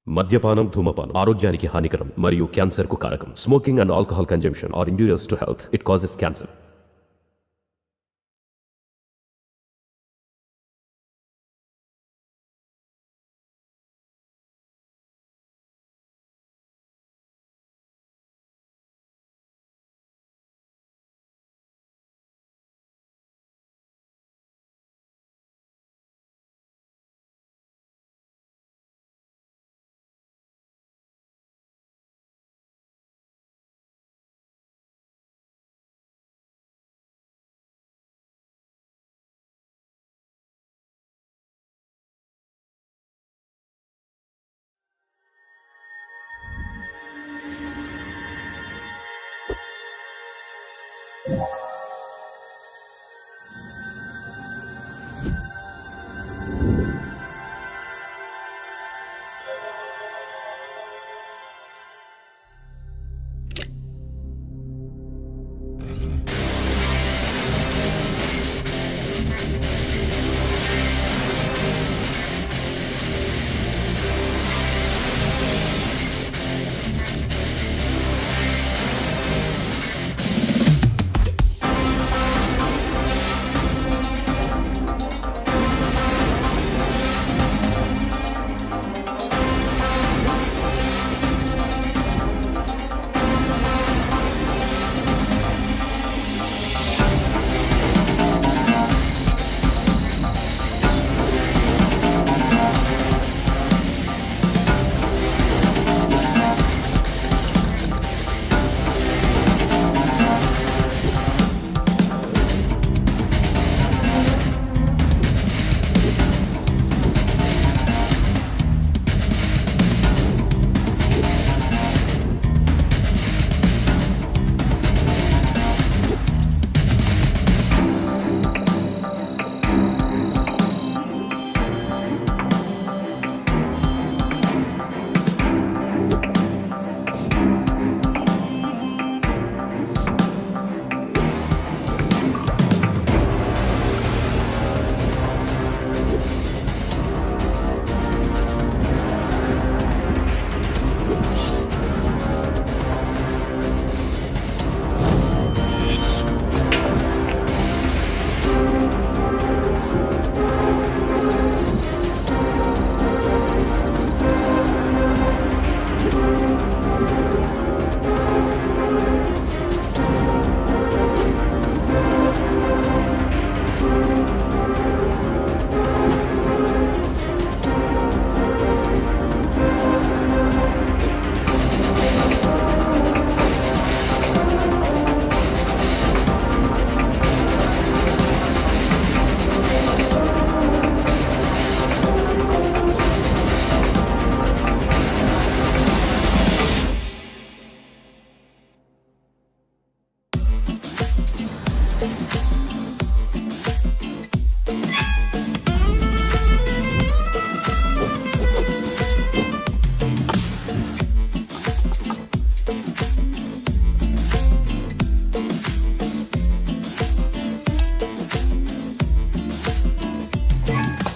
మద్యపానం ధూమపానం ఆరోగ్యానికి హానికరం మరియు క్యాన్సర్కు కారకం. Smoking and alcohol consumption are injurious to health. It causes cancer.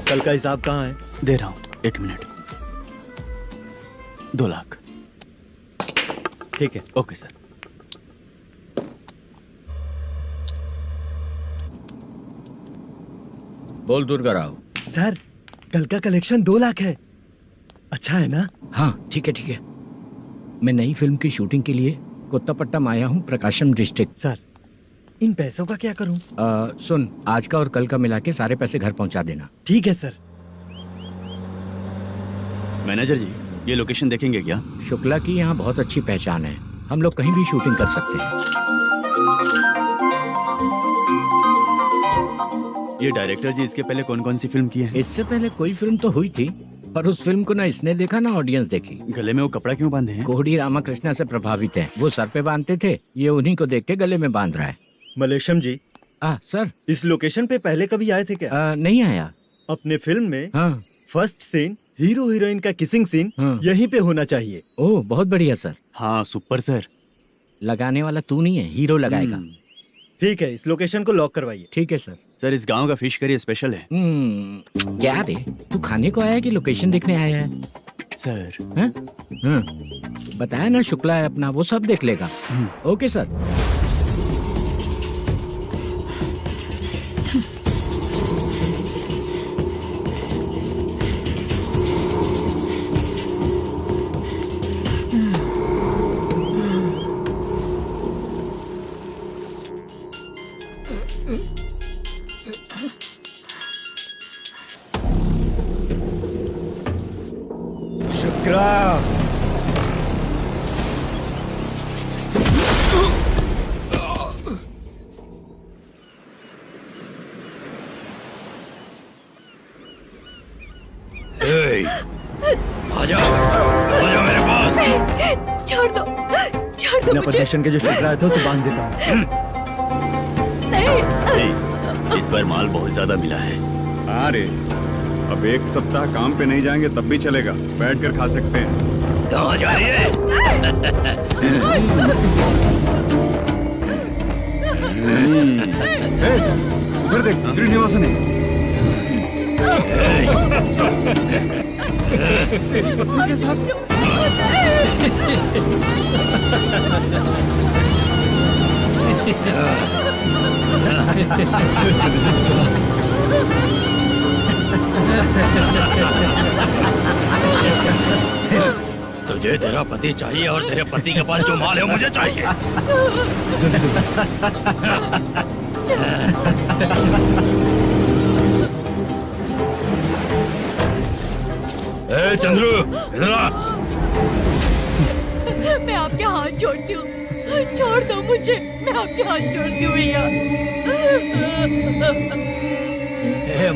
कल का हिसाब कहाँ है? दे रहा हूँ, 1 मिनट. 2 लाख. ठीक है. Okay sir. बोल दुर्गा राव. सर कल का कलेक्शन 2 लाख है. अच्छा है ना? हाँ ठीक है ठीक है. मैं नई फिल्म की शूटिंग के लिए कोत्तापट्टम आया हूँ, प्रकाशम डिस्ट्रिक्ट. सर इन पैसों का क्या करूं? सुन, आज का और कल का मिला के सारे पैसे घर पहुँचा देना. ठीक है सर. मैनेजर जी, ये लोकेशन देखेंगे क्या? शुक्ला की यहाँ बहुत अच्छी पहचान है, हम लोग कहीं भी शूटिंग कर सकते हैं. ये डायरेक्टर जी इसके पहले कौन कौन सी फिल्म की है? इससे पहले कोई फिल्म तो हुई थी, पर उस फिल्म को ना इसने देखा ना ऑडियंस देखी. गले में वो कपड़ा क्यों बांधे हैं? कोहड़ी रामाकृष्णा से प्रभावित है. वो सर पे बांधते थे, ये उन्हीं को देख के गले में बांध रहा है. मलेशम जी, सर इस लोकेशन पे पहले कभी आए थे क्या? नहीं आया. अपने फिल्म में हाँ. फर्स्ट सीन हीरो हीरोइन का किसिंग सीन हाँ. यहीं पे होना चाहिए. ओह बहुत बढ़िया सर. हाँ सुपर सर. लगाने वाला तू नहीं है, हीरो लगाएगा. ठीक है, इस लोकेशन को लॉक करवाइए. ठीक है सर. सर इस गांव का फिश करी स्पेशल है. क्या रे, तू खाने को आया है कि लोकेशन देखने आया है? सर हैं? हाँ, बताया ना शुक्ला है अपना, वो सब देख लेगा। Okay sir. शुक्रा, आजा मेरे पास। छोड़ दो बिना मुझे। परमिशन के जो शुक्रा है तो उसे बांध देता हूँ। नहीं, इस बार माल बहुत ज्यादा मिला है। अरे अब एक सप्ताह काम पे नहीं जाएंगे तब भी चलेगा, बैठ कर खा सकते हैं। कहाँ जा रही है? उधर देख, श्रीनिवासन है। उनके साथ तुझे तेरा पति चाहिए और तेरे पति के पास जो माल है वो मुझे चाहिए। ए चंद्रू, इधर आ। मैं आपके हाथ जोड़ती हूँ, छोड़ दो मुझे, मैं आपके हाथ जोड़ती हूँ भैया।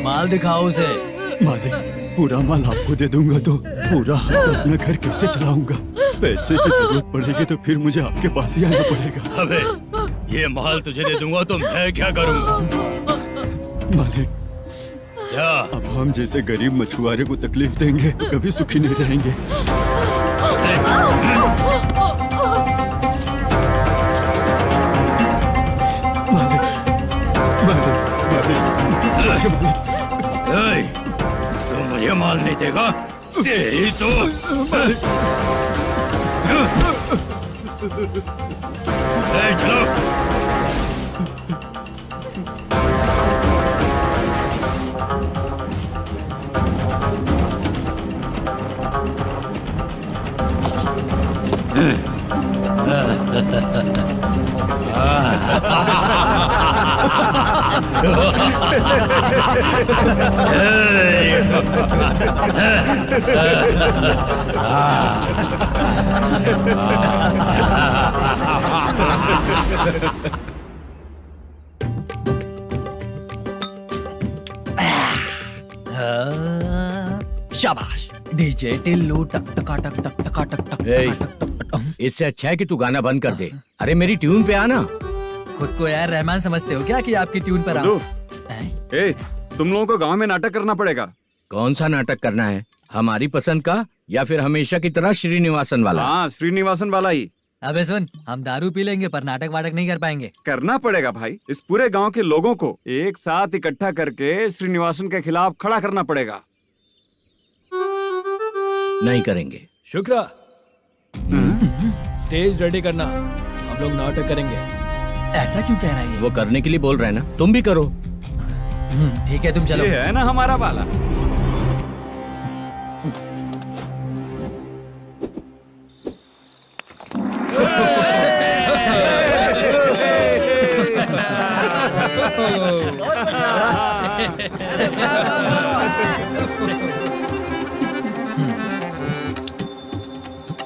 माल दिखाओ उसे। मालिक, पूरा माल आपको दे दूंगा तो पूरा अपना घर कैसे चलाऊंगा? पैसे की जरूरत पड़ेगी तो फिर मुझे आपके पास ही आना पड़ेगा। अबे, ये माल तुझे दे दूंगा तो मैं क्या करूंगा? मालिक, क्या अब हम जैसे गरीब मछुआरे को तकलीफ देंगे तो कभी सुखी नहीं रहेंगे। तू मुझे माल नहीं देगा? तेरी तो चलो। शाबाश डीजे टिल्लू टक टका टक टक टका टक टक ए, टका टक टक टक। इससे अच्छा है कि तू गाना बंद कर दे। अरे मेरी ट्यून पे आना। खुद को यार रहमान समझते हो क्या कि आपकी ट्यून पर दो। हैं? ए, तुम लोगों को गांव में नाटक करना पड़ेगा। कौन सा नाटक करना है, हमारी पसंद का या फिर हमेशा की तरह श्रीनिवासन वाला? हाँ, श्रीनिवासन वाला ही अबे सुन, हम दारू पी लेंगे पर नाटक वाटक नहीं कर पाएंगे। करना पड़ेगा भाई। इस पूरे गांव के लोगों को एक साथ इकट्ठा करके श्रीनिवासन के खिलाफ खड़ा करना पड़ेगा। नहीं करेंगे। शुक्रा, स्टेज रेडी करना, हम लोग नाटक करेंगे। ऐसा क्यों कह रहा है ये? वो करने के लिए बोल रहे हैं ना, तुम भी करो। ठीक है तुम चलो। ये है ना हमारा वाला।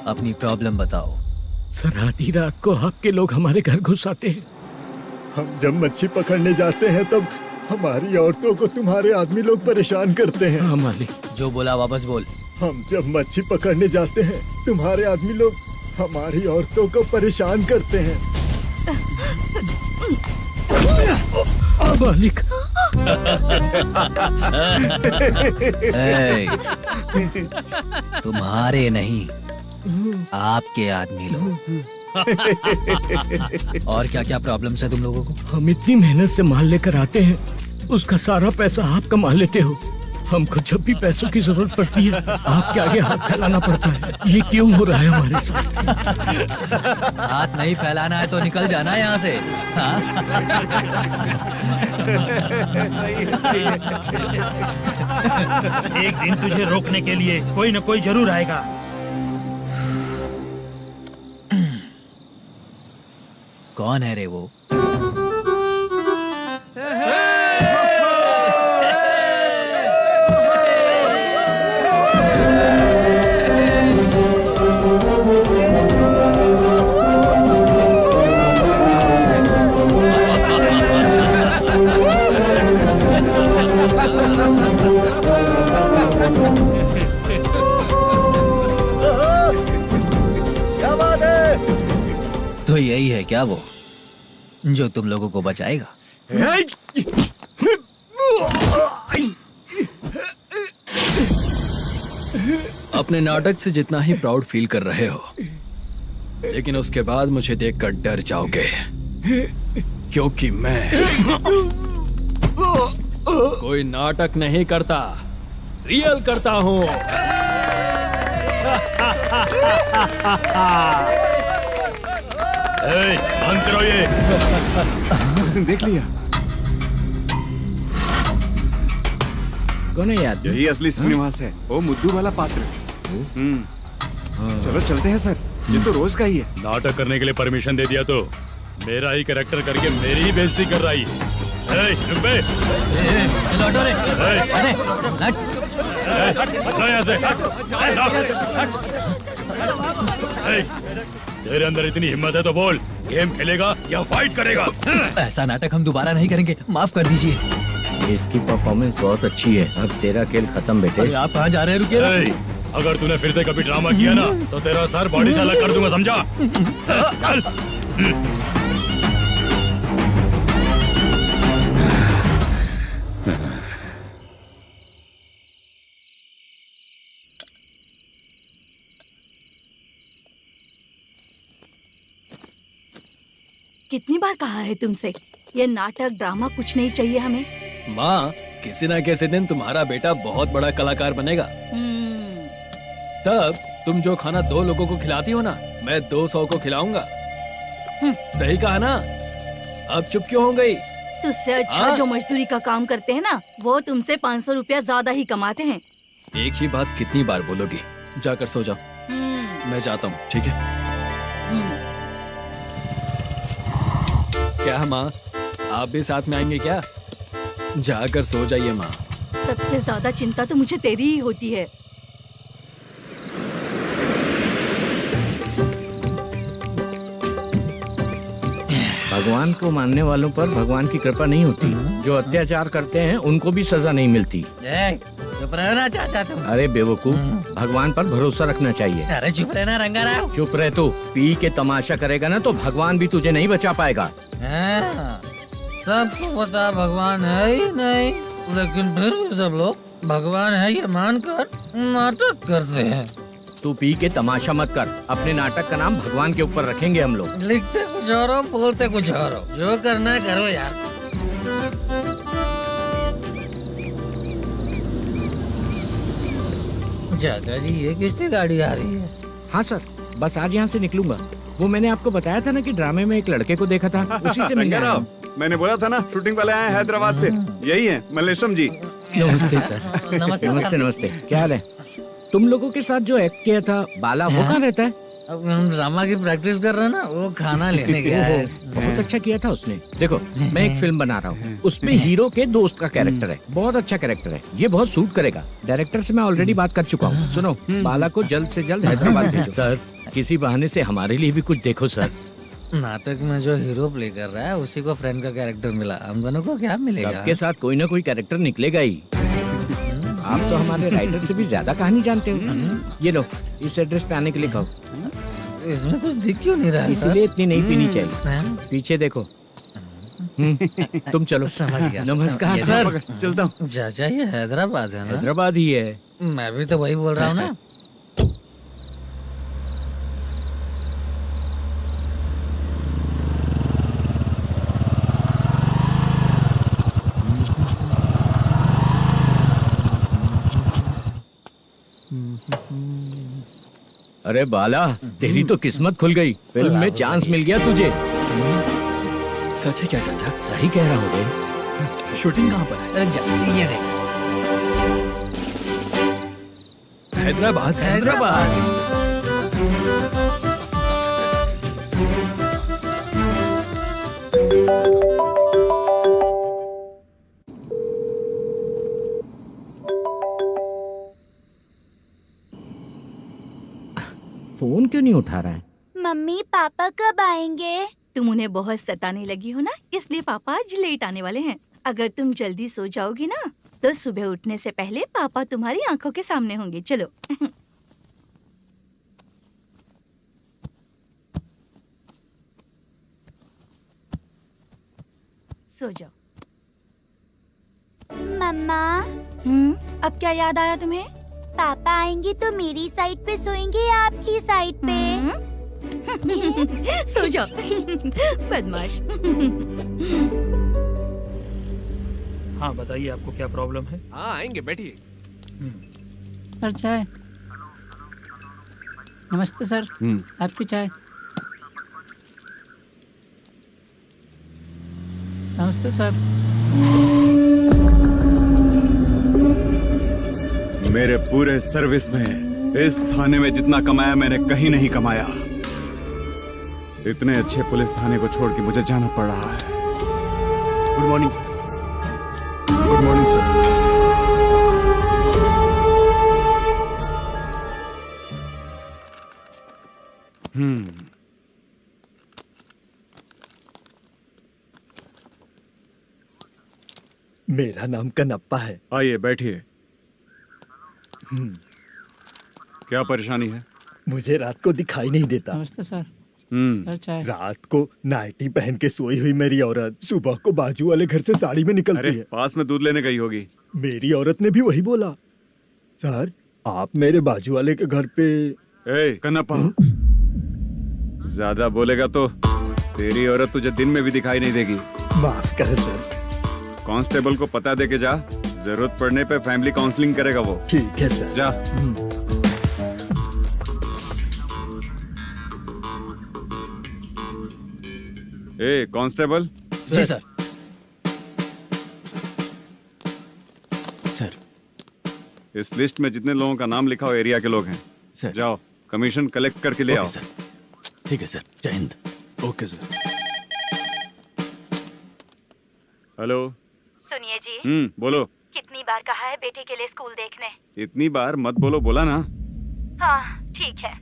अपनी प्रॉब्लम बताओ। सर, आधी रात को आपके लोग हमारे घर घुस आते हैं। हम जब मच्छी पकड़ने जाते हैं तब हमारी औरतों को तुम्हारे आदमी लोग परेशान करते हैं। हाँ मालिक। जो बोला वापस बोल। हम जब मच्छी पकड़ने जाते हैं तुम्हारे आदमी लोग हमारी औरतों को परेशान करते हैं। मालिक। तुम्हारे नहीं, आपके आदमी लोग। और क्या क्या प्रॉब्लम्स है तुम लोगों को? हम इतनी मेहनत से माल लेकर आते हैं, उसका सारा पैसा आप कमा लेते हो। हमको जब भी पैसों की जरूरत पड़ती है आपके आगे हाथ फैलाना पड़ता है। ये क्यों हो रहा है हमारे साथ? हाथ नहीं फैलाना है तो निकल जाना यहाँ से। हाँ? एक दिन तुझे रोकने के लिए कोई न कोई जरूर आएगा। कौन है रे वो? क्या बात है? तो यही है क्या वो जो तुम लोगों को बचाएगा? अपने नाटक से जितना ही प्राउड फील कर रहे हो, लेकिन उसके बाद मुझे देखकर डर जाओगे, क्योंकि मैं कोई नाटक नहीं करता, रियल करता हूँ। बंद करो ये। उसने देख लिया। कौन है याद? यही असली श्रीनिवास है, वो मुद्दू वाला पात्र। चलो चलते हैं सर, ये तो रोज का ही है। नाटक करने के लिए परमिशन दे दिया तो मेरा ही कैरेक्टर करके मेरी ही बेइज्जती कर रही है। चुप बे। लौटो रे। अरे, यहाँ से। तेरे अंदर इतनी हिम्मत है तो बोल, गेम खेलेगा या फाइट करेगा? ऐसा नाटक हम दोबारा नहीं करेंगे, माफ कर दीजिए। इसकी परफॉर्मेंस बहुत अच्छी है। अब तेरा खेल खत्म बेटे। अरे आप कहाँ जा रहे हैं? रुकिए ना। अगर तूने फिर से कभी ड्रामा किया ना तो तेरा सर बॉडी से अलग कर दूंगा, समझा? चल। कितनी बार कहा है तुमसे, ये नाटक ड्रामा कुछ नहीं चाहिए हमें। माँ, किसी ना किसी दिन तुम्हारा बेटा बहुत बड़ा कलाकार बनेगा। तब तुम जो खाना 2 लोगों को खिलाती हो ना, मैं 200 को खिलाऊंगा। सही कहा ना? अब चुप क्यों हो गई? तुझसे अच्छा जो मजदूरी का काम करते हैं ना, वो तुमसे 500 रुपया ज्यादा ही कमाते हैं। एक ही बात कितनी बार बोलोगी? जाकर सो जाओ, मैं जाता हूँ, ठीक है? क्या माँ, आप भी साथ में आएंगे क्या? जाकर सो जाइए माँ। सबसे ज्यादा चिंता तो मुझे तेरी ही होती है। भगवान को मानने वालों पर भगवान की कृपा नहीं होती। जो अत्याचार करते हैं उनको भी सजा नहीं मिलती। चुप रहना चाचा तुम। अरे बेवकूफ, भगवान पर भरोसा रखना चाहिए। अरे चुप रहना रंगाराव। चुप रह तू। पी के तमाशा करेगा ना तो भगवान भी तुझे नहीं बचा पाएगा। सबको पता भगवान है ही नहीं, लेकिन फिर भी सब लोग भगवान है ये मानकर नाटक करते हैं। तू पी के तमाशा मत कर। अपने नाटक का नाम भगवान के ऊपर रखेंगे हम लोग। लिखते कुछ और हो, बोलते कुछ और हो। जो करना है करो यार। चाचा जी, ये किसकी गाड़ी आ रही है? हाँ सर, बस आज यहाँ से निकलूंगा। वो मैंने आपको बताया था ना कि ड्रामे में एक लड़के को देखा था, उसी से मिलने आया हूँ। मैंने बोला था ना, शूटिंग वाले आए हैं हैदराबाद से। यही है मल्लेशम जी। नमस्ते सर। नमस्ते नमस्ते। क्या हाल है? तुम लोगों के साथ जो एक्ट किया था बाला, वो कहाँ रहता है? अब हम ड्रामा की प्रैक्टिस कर रहे हैं ना, वो खाना लेने गया है। बहुत अच्छा किया था उसने। देखो, मैं एक फिल्म बना रहा हूँ, उसमें हीरो के दोस्त का कैरेक्टर है। बहुत अच्छा कैरेक्टर है, ये बहुत सूट करेगा। डायरेक्टर से मैं ऑलरेडी बात कर चुका हूँ। सुनो, बाला को जल्द से जल्द हैदराबाद भेजो। सर, किसी बहाने से हमारे लिए भी कुछ देखो सर। नाटक में जो हीरो प्ले कर रहा है उसी को फ्रेंड का कैरेक्टर मिला, हम दोनों को क्या मिलेगा? सबके साथ कोई ना कोई कैरेक्टर निकलेगा ही। आप तो हमारे राइटर से भी ज्यादा कहानी जानते हो। ये लो, इस एड्रेस पे आने के लिए कहो। इसमें कुछ दिख क्यों नहीं रहा? इसलिए इतनी नहीं पीनी चाहिए। पीछे देखो। तुम चलो। समझ गया। नमस्कार सर। चलता हूँ। चाचा, ये हैदराबाद है ना? हैदराबाद ही है। मैं भी तो वही बोल रहा हूँ ना। अरे बाला, तेरी तो किस्मत खुल गई, फिल्म में चांस मिल गया तुझे। सच है क्या चाचा? सही कह रहा हूँ बे। शूटिंग कहाँ पर है? अरे जा, ये देख। हैदराबाद। हैदराबाद। फोन क्यों नहीं उठा रहा है? मम्मी पापा कब आएंगे? तुम उन्हें बहुत सताने लगी हो ना, इसलिए पापा आज लेट आने वाले हैं। अगर तुम जल्दी सो जाओगी ना तो सुबह उठने से पहले पापा तुम्हारी आंखों के सामने होंगे। चलो। सो जाओ। मम्मा, अब क्या याद आया तुम्हें? पापा आएंगे तो मेरी साइड पे सोएंगे या आपकी साइड पे? सो जाओ। बदमाश। हाँ बताइए, आपको क्या प्रॉब्लम है? हाँ आएंगे, बैठिए। सर चाय। नमस्ते सर, आपकी चाय। नमस्ते सर। मेरे पूरे सर्विस में इस थाने में जितना कमाया मैंने कहीं नहीं कमाया। इतने अच्छे पुलिस थाने को छोड़ के मुझे जाना पड़ रहा है। Good morning sir. Good morning sir. मेरा नाम कनप्पा है। आइए बैठिए। क्या परेशानी है? मुझे रात को दिखाई नहीं देता। नमस्ते सर। सर चाय। रात को नाइटी पहन के सोई हुई मेरी औरत सुबह को बाजू वाले घर से साड़ी में निकलती अरे है। पास में दूध लेने गई होगी। मेरी औरत ने भी वही बोला। सर, आप मेरे बाजू वाले के घर पे। ए कन्नप्पा, ज्यादा बोलेगा तो तेरी औरत तुझे दिन में भी दिखाई नहीं देगी। माफ करें सर। कांस्टेबल को पता दे के जा, जरूरत पड़ने पे फैमिली काउंसलिंग करेगा वो। ठीक है सर। जा। ए कांस्टेबल। जी सर। सर, इस लिस्ट में जितने लोगों का नाम लिखा हो एरिया के लोग हैं, सर। जाओ कमीशन कलेक्ट करके ले आओ। सर। ठीक है सर, जय हिंद। Okay sir. हेलो। सुनिए जी। बोलो। कितनी बार कहा है बेटे के लिए स्कूल देखने? इतनी बार मत बोलो, बोला ना। हाँ ठीक है।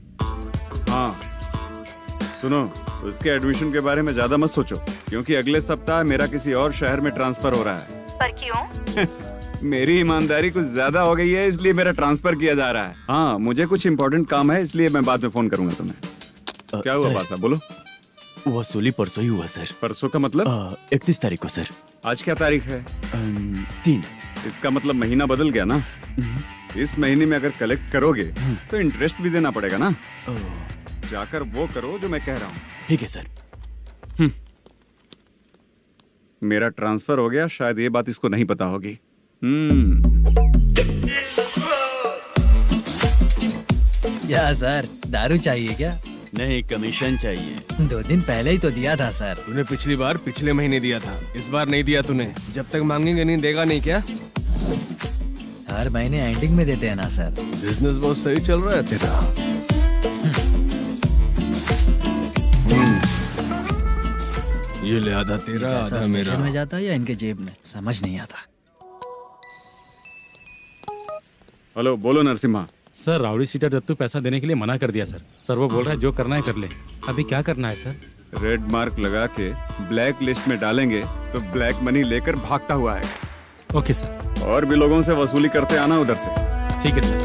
हाँ सुनो, उसके एडमिशन के बारे में ज्यादा मत सोचो, क्योंकि अगले सप्ताह मेरा किसी और शहर में ट्रांसफर हो रहा है। पर क्यों? मेरी ईमानदारी कुछ ज्यादा हो गई है, इसलिए मेरा ट्रांसफर किया जा रहा है। हाँ मुझे कुछ इम्पोर्टेंट काम है, इसलिए मैं बाद में फोन करूंगा तुम्हें। क्या हुआ बासा, बोलो। वसूली परसों ही हुआ सर। परसों का मतलब? 31 तारीख को सर। आज क्या तारीख है? 3। इसका मतलब महीना बदल गया ना। इस महीने में अगर कलेक्ट करोगे तो इंटरेस्ट भी देना पड़ेगा ना। जाकर वो करो जो मैं कह रहा हूँ। ठीक है सर। मेरा ट्रांसफर हो गया, शायद ये बात इसको नहीं पता होगी। क्या सर, दारू चाहिए क्या? नहीं, कमीशन चाहिए। 2 दिन पहले ही तो दिया था सर। तूने पिछली बार पिछले महीने दिया था, इस बार नहीं दिया तूने। जब तक मांगेंगे नहीं देगा नहीं क्या? हर महीने एंडिंग में देते हैं ना सर। बिजनेस बहुत सही चल रहा है तेरा। ये ले आधा तेरा, आधा मेरा। स्टेशन में जाता है या इनके जेब में, समझ नहीं आता। हेलो, बोलो Narasimha. Sir rowdy seater Dattu पैसा देने के लिए मना कर दिया सर। सर वो बोल रहा है जो करना है कर ले। अभी क्या करना है सर? रेड मार्क लगा के ब्लैक लिस्ट में डालेंगे तो ब्लैक मनी लेकर भागता हुआ आएगा। Okay sir. और भी लोगों से वसूली करते आना उधर से। ठीक है सर।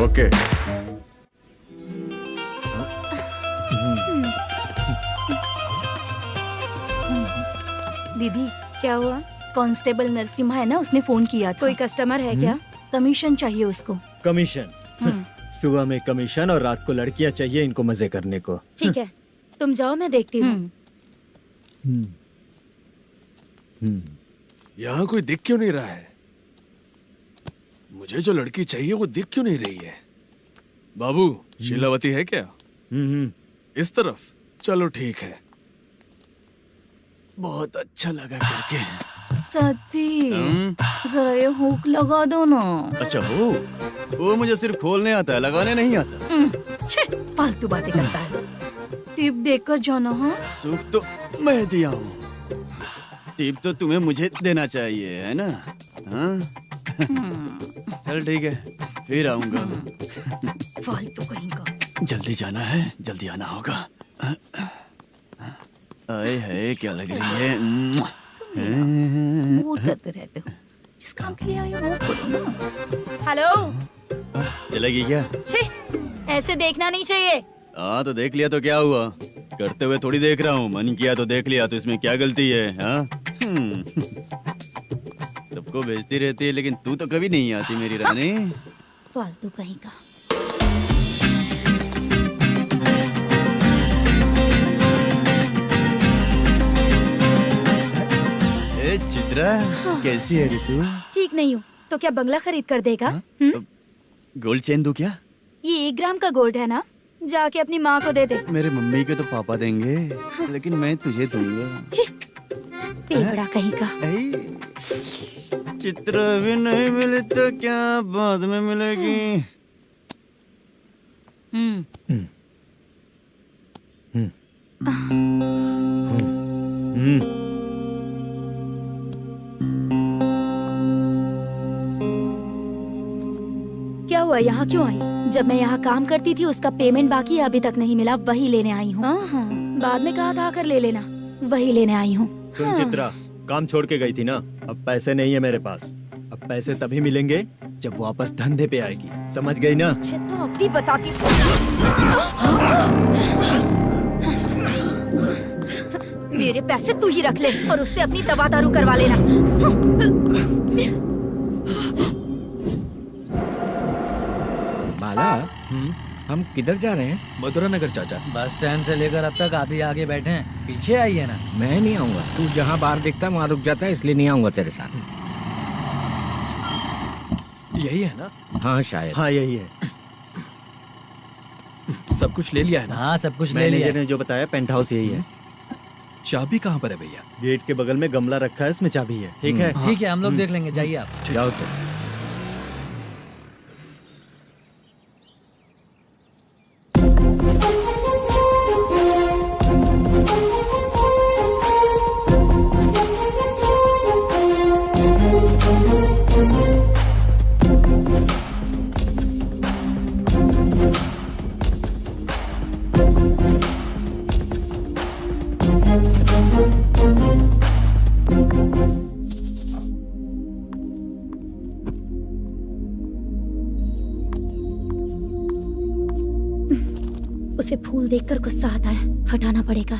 ओके। दीदी क्या हुआ? कांस्टेबल नरसिम्हा है ना, उसने फोन किया था। कोई कस्टमर है क्या? कमीशन चाहिए उसको। कमीशन? सुबह में कमीशन और रात को लड़कियां चाहिए इनको मजे करने को। ठीक है, तुम जाओ, मैं देखती हूँ। यहाँ कोई दिख क्यों नहीं रहा है? मुझे जो लड़की चाहिए वो दिख क्यों नहीं रही है? बाबू शीलावती है क्या? इस तरफ चलो ठीक है। बहुत अच्छा लगा करके। सती जरा ये हुक लगा दो ना। अच्छा वो मुझे सिर्फ खोलने आता है, लगाने नहीं आता। छे, फालतू बातें करता है। टिप देकर जाना। हाँ सुख तो मैं दिया हूँ, टिप तो तुम्हें मुझे देना चाहिए, है ना? हाँ? चल ठीक है, फिर आऊंगा। फालतू कहीं का। जल्दी जाना है, जल्दी आना होगा। आए है क्या लग रही है। मूड करते रहते हो। जिस काम के लिए आए हो वो करो ना। हेलो, चलेगी क्या? छी, ऐसे देखना नहीं चाहिए। हाँ तो देख लिया तो क्या हुआ, करते हुए थोड़ी देख रहा हूँ। मन किया तो देख लिया, तो इसमें क्या गलती है? हाँ? सबको भेजती रहती है, लेकिन तू तो कभी नहीं आती मेरी रानी। फालतू कहीं का। ए चित्रा, कैसी है रे तू? ठीक नहीं हूँ तो क्या बंगला खरीद कर देगा? गोल्ड चेन दूं क्या? ये 1 ग्राम का गोल्ड है ना, जाके अपनी माँ को दे दे। मेरे मम्मी के तो पापा देंगे, लेकिन मैं तुझे दूंगा। छी, पेवड़ा कहीं का। चित्रा भी नहीं मिली तो क्या बाद में मिलेगी? क्या हुआ, यहाँ क्यों आई? जब मैं यहाँ काम करती थी उसका पेमेंट बाकी अभी तक नहीं मिला, वही लेने आई हूँ। हाँ, बाद में कहा था आकर ले लेना, वही लेने आई हूँ। सुन चित्रा, काम छोड़ के गई थी ना, अब पैसे नहीं है मेरे पास। अब पैसे तभी मिलेंगे जब वापस धंधे पे आएगी, समझ गई ना? अच्छा तो अब भी बताती। मेरे पैसे तू ही रख ले और उससे अपनी दवा दारू करवा लेना। बाला, हम किधर जा रहे हैं? मथुरा नगर चाचा। बस स्टैंड से लेकर अब तक आप ही आगे बैठे हैं, पीछे आइए ना। मैं नहीं आऊंगा, तू जहाँ बाहर दिखता है वहाँ रुक जाता है, इसलिए नहीं आऊंगा तेरे साथ। यही है ना? हाँ शायद। हाँ यही है। सब कुछ ले लिया है ना? हाँ सब कुछ ले लिया। मैनेजर ने जो बताया पेंट हाउस यही है। चाबी कहाँ पर है भैया? गेट के बगल में गमला रखा है, उसमें चाबी है। ठीक है? ठीक है, हम लोग देख लेंगे, जाइए आप। जाओ तो। उसे फूल देखकर गुस्सा आता है, हटाना पड़ेगा।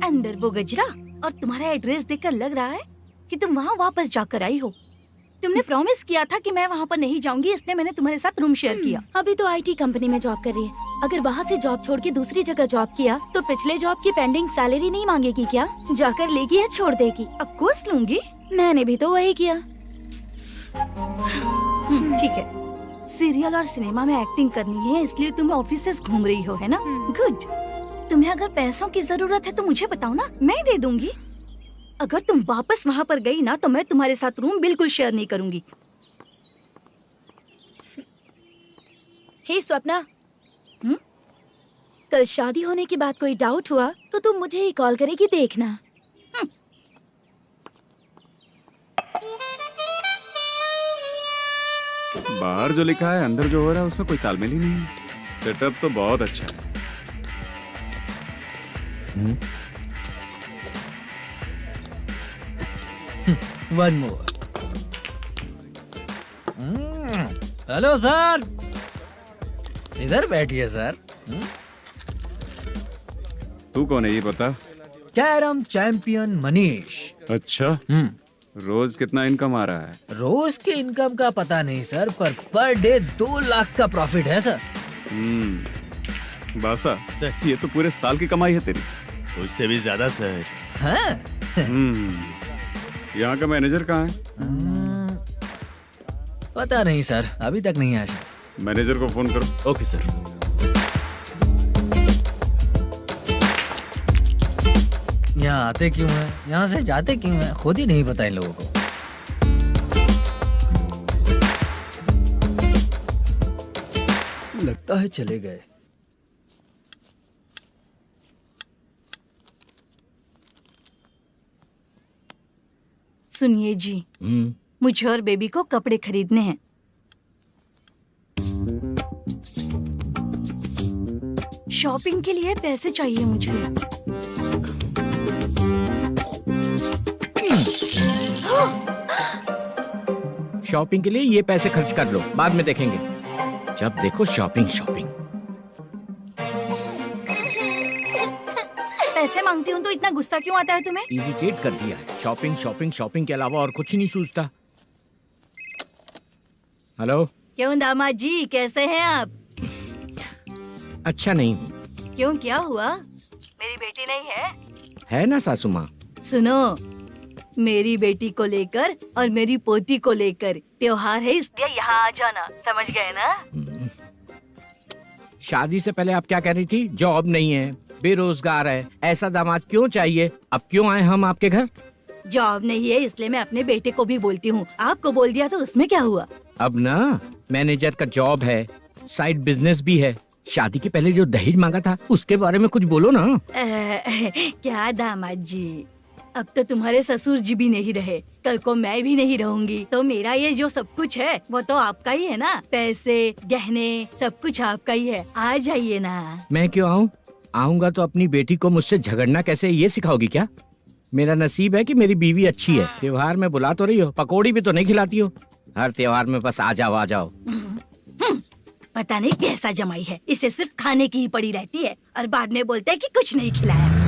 अंदर वो गजरा और तुम्हारा एड्रेस देखकर लग रहा है कि तुम वहाँ वापस जाकर आई हो। तुमने प्रॉमिस किया था कि मैं वहाँ पर नहीं जाऊंगी, इसलिए मैंने तुम्हारे साथ रूम शेयर किया। अभी तो आईटी कंपनी में जॉब कर रही है। अगर वहाँ से जॉब छोड़ के दूसरी जगह जॉब किया तो पिछले जॉब की पेंडिंग सैलरी नहीं मांगेगी क्या? जाकर लेगी या छोड़ देगी? ऑफ कोर्स लूंगी। मैंने भी तो वही किया। ठीक है, सीरियल और सिनेमा में एक्टिंग करनी है, इसलिए तुम ऑफिसेस घूम रही हो, है ना? गुड। तुम्हें अगर पैसों की जरूरत है तो मुझे बताओ ना, मैं दे दूंगी। अगर तुम वापस वहाँ पर गई ना तो मैं तुम्हारे साथ रूम बिल्कुल शेयर नहीं करूंगी। हे स्वप्ना, कल शादी होने की बात कोई डाउट हुआ तो तुम मुझे ही कॉल करेगी, देखना। बाहर जो लिखा है अंदर जो हो रहा है उसमें कोई तालमेल ही नहीं है। सेटअप तो बहुत अच्छा है। One more. हेलो सर, इधर बैठिए सर। तू कौन है ये बता? Carrom champion Manish. अच्छा, रोज कितना इनकम आ रहा है? रोज के इनकम का पता नहीं सर, पर डे 2 लाख का प्रॉफिट है सर। बासा सर, ये तो पूरे साल की कमाई है तेरी। उससे भी ज्यादा सर। हाँ? यहाँ का मैनेजर कहाँ है? पता नहीं सर, अभी तक नहीं आया। मैनेजर को फोन करो। Okay sir. यहाँ आते क्यों हैं, यहाँ से जाते क्यों हैं, खुद ही नहीं पता इन लोगों को। लगता है चले गए। सुनिए जी, मुझे और बेबी को कपड़े खरीदने हैं। शॉपिंग के लिए पैसे चाहिए मुझे। शॉपिंग के लिए ये पैसे खर्च कर लो, बाद में देखेंगे। जब देखो शॉपिंग शॉपिंग। पैसे मांगती हूँ तो इतना गुस्सा क्यों आता है तुम्हें? इरिटेट कर दिया है। शॉपिंग शॉपिंग शॉपिंग के अलावा और कुछ नहीं सूझता। हेलो। क्यों दामाद जी, कैसे हैं आप? अच्छा नहीं हूँ। क्यों, क्या हुआ? मेरी बेटी नहीं है? है ना सासू माँ। सुनो, मेरी बेटी को लेकर और मेरी पोती को लेकर त्योहार है, इसलिए यहाँ आ जाना, समझ गए ना? शादी से पहले आप क्या कह रही थी? जॉब नहीं है, बेरोजगार है, ऐसा दामाद क्यों चाहिए? अब क्यों आए हम आपके घर? जॉब नहीं है इसलिए मैं अपने बेटे को भी बोलती हूँ। आपको बोल दिया तो उसमें क्या हुआ? अब ना मैनेजर का जॉब है, साइड बिजनेस भी है। शादी के पहले जो दहेज मांगा था उसके बारे में कुछ बोलो ना। क्या दामाद जी, अब तो तुम्हारे ससुर जी भी नहीं रहे, कल को मैं भी नहीं रहूंगी, तो मेरा ये जो सब कुछ है वो तो आपका ही है ना। पैसे, गहने, सब कुछ आपका ही है। आ जाइए ना। मैं क्यों आऊँ? आऊंगा तो अपनी बेटी को मुझसे झगड़ना कैसे ये सिखाओगी क्या? मेरा नसीब है कि मेरी बीवी अच्छी है। त्योहार में बुला तो रही हो, पकौड़ी भी तो नहीं खिलाती हो। हर त्योहार में बस आ जाओ आ जाओ। पता नहीं कैसा जमाई है, इसे सिर्फ खाने की ही पड़ी रहती है और बाद में बोलते है कि कुछ नहीं खिलाया।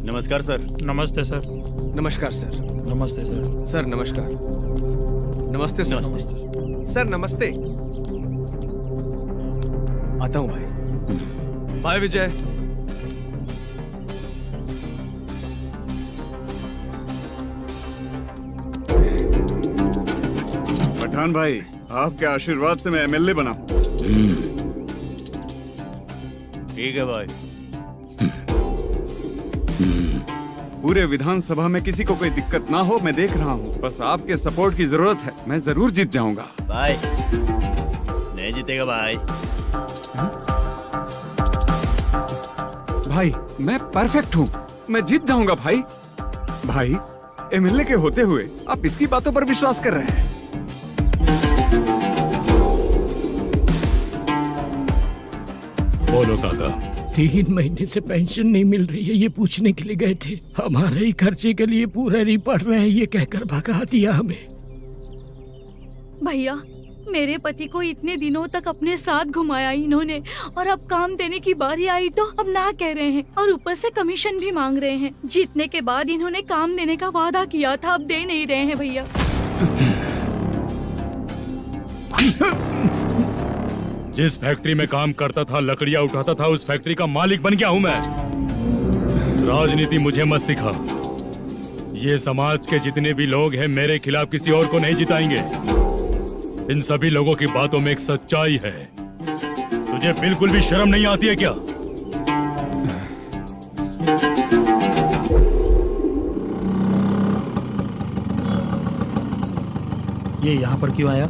नमस्कार सर। नमस्ते सर। नमस्कार सर। नमस्ते सर। सर नमस्कार। नमस्ते सर। सर नमस्ते। आता हूँ भाई। बाय विजय। पठान भाई, आपके आशीर्वाद से मैं एमएलए बना हूँ। ठीक है भाई। पूरे विधानसभा में किसी को कोई दिक्कत ना हो, मैं देख रहा हूँ। बस आपके सपोर्ट की जरूरत है, मैं जरूर जीत जाऊंगा। भाई नहीं जीतेगा भाई। भाई मैं परफेक्ट हूँ, मैं जीत जाऊंगा भाई। भाई एमएलए के होते हुए आप इसकी बातों पर विश्वास कर रहे हैं? बोलो काका। 3 महीने से पेंशन नहीं मिल रही है, ये पूछने के लिए गए थे। हमारे ही खर्चे के लिए पूरा नहीं पड़ रहे हैं, ये कहकर भगा दिया हमें। भैया, मेरे पति को इतने दिनों तक अपने साथ घुमाया इन्होंने, और अब काम देने की बारी आई तो अब ना कह रहे हैं, और ऊपर से कमीशन भी मांग रहे हैं। जीतने के बाद इन्होंने काम देने का वादा किया था, अब दे नहीं रहे हैं भैया। जिस फैक्ट्री में काम करता था, लकड़ियां उठाता था, उस फैक्ट्री का मालिक बन गया हूं मैं। राजनीति मुझे मत सिखा। ये समाज के जितने भी लोग हैं मेरे खिलाफ किसी और को नहीं जिताएंगे। इन सभी लोगों की बातों में एक सच्चाई है। तुझे बिल्कुल भी शर्म नहीं आती है क्या? ये यहाँ पर क्यों आया?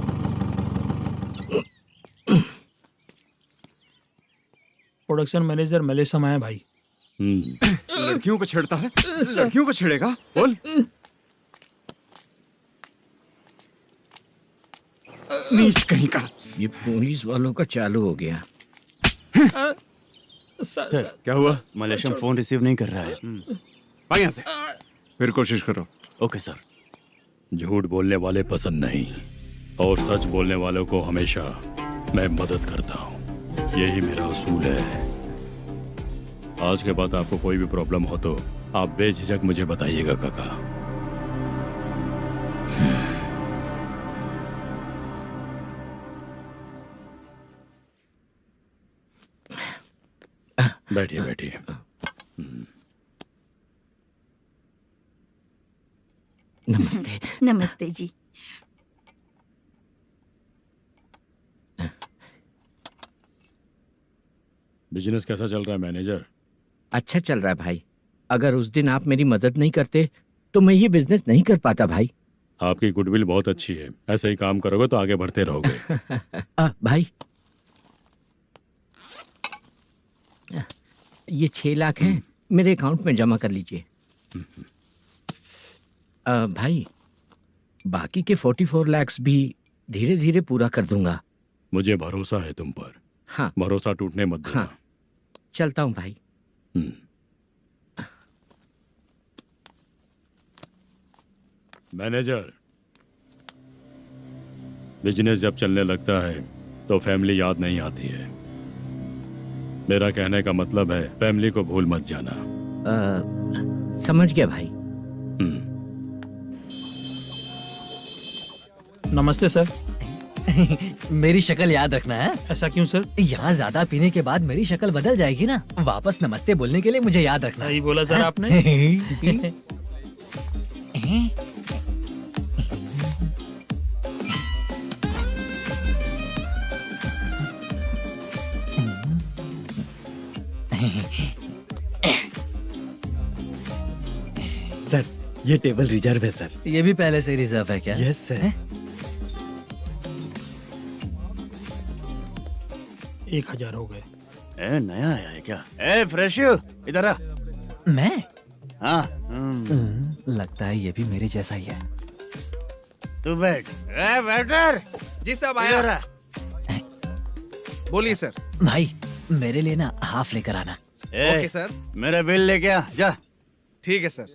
प्रोडक्शन मैनेजर मलेशम आया भाई। लड़कियों को छेड़ता है? लड़कियों को छेड़ेगा? बोल। नीच कहीं का। ये पुलिस वालों का चालू हो गया। सर क्या हुआ? मलेशियन फोन रिसीव नहीं कर रहा है। आ यहाँ से। फिर कोशिश करो। Okay sir. झूठ बोलने वाले पसंद नहीं, और सच बोलने वालों को हमेशा मैं मदद करता हूँ। यही मेरा असूल है। आज के बाद आपको कोई भी प्रॉब्लम हो तो आप बेझिझक मुझे बताइएगा काका। बैठिए बैठिए। नमस्ते। नमस्ते जी। बिजनेस कैसा चल रहा है मैनेजर? अच्छा चल रहा है भाई। अगर उस दिन आप मेरी मदद नहीं करते तो मैं ये बिजनेस नहीं कर पाता भाई। आपकी गुडविल बहुत अच्छी है, ऐसे ही काम करोगे तो आगे बढ़ते रहोगे। भाई ये 6 लाख हैं, मेरे अकाउंट में जमा कर लीजिए। भाई बाकी के 44 लाख भी धीरे धीरे पूरा कर दूंगा। मुझे भरोसा है तुम पर। हाँ भरोसा टूटने मत देना। हाँ चलता हूँ भाई। मैनेजर, बिजनेस जब चलने लगता है तो फैमिली याद नहीं आती है। मेरा कहने का मतलब है फैमिली को भूल मत जाना। समझ गया भाई। नमस्ते सर। मेरी शक्ल याद रखना है। ऐसा क्यों सर? यहाँ ज्यादा पीने के बाद मेरी शक्ल बदल जाएगी ना, वापस नमस्ते बोलने के लिए मुझे याद रखना। सही बोला सर आपने। सर ये टेबल रिजर्व है सर। ये भी पहले से रिजर्व है क्या? Yes sir. 1000 हो गए। नया आया है क्या? फ्रेश इधर आ। मैं? हाँ लगता है ये भी मेरे जैसा ही है। तू बैठ। वेटर। जी साहब आया। बोलिए सर। भाई मेरे लिए ना हाफ लेकर आना। Okay sir. मेरा बिल लेके आ जा। ठीक है सर।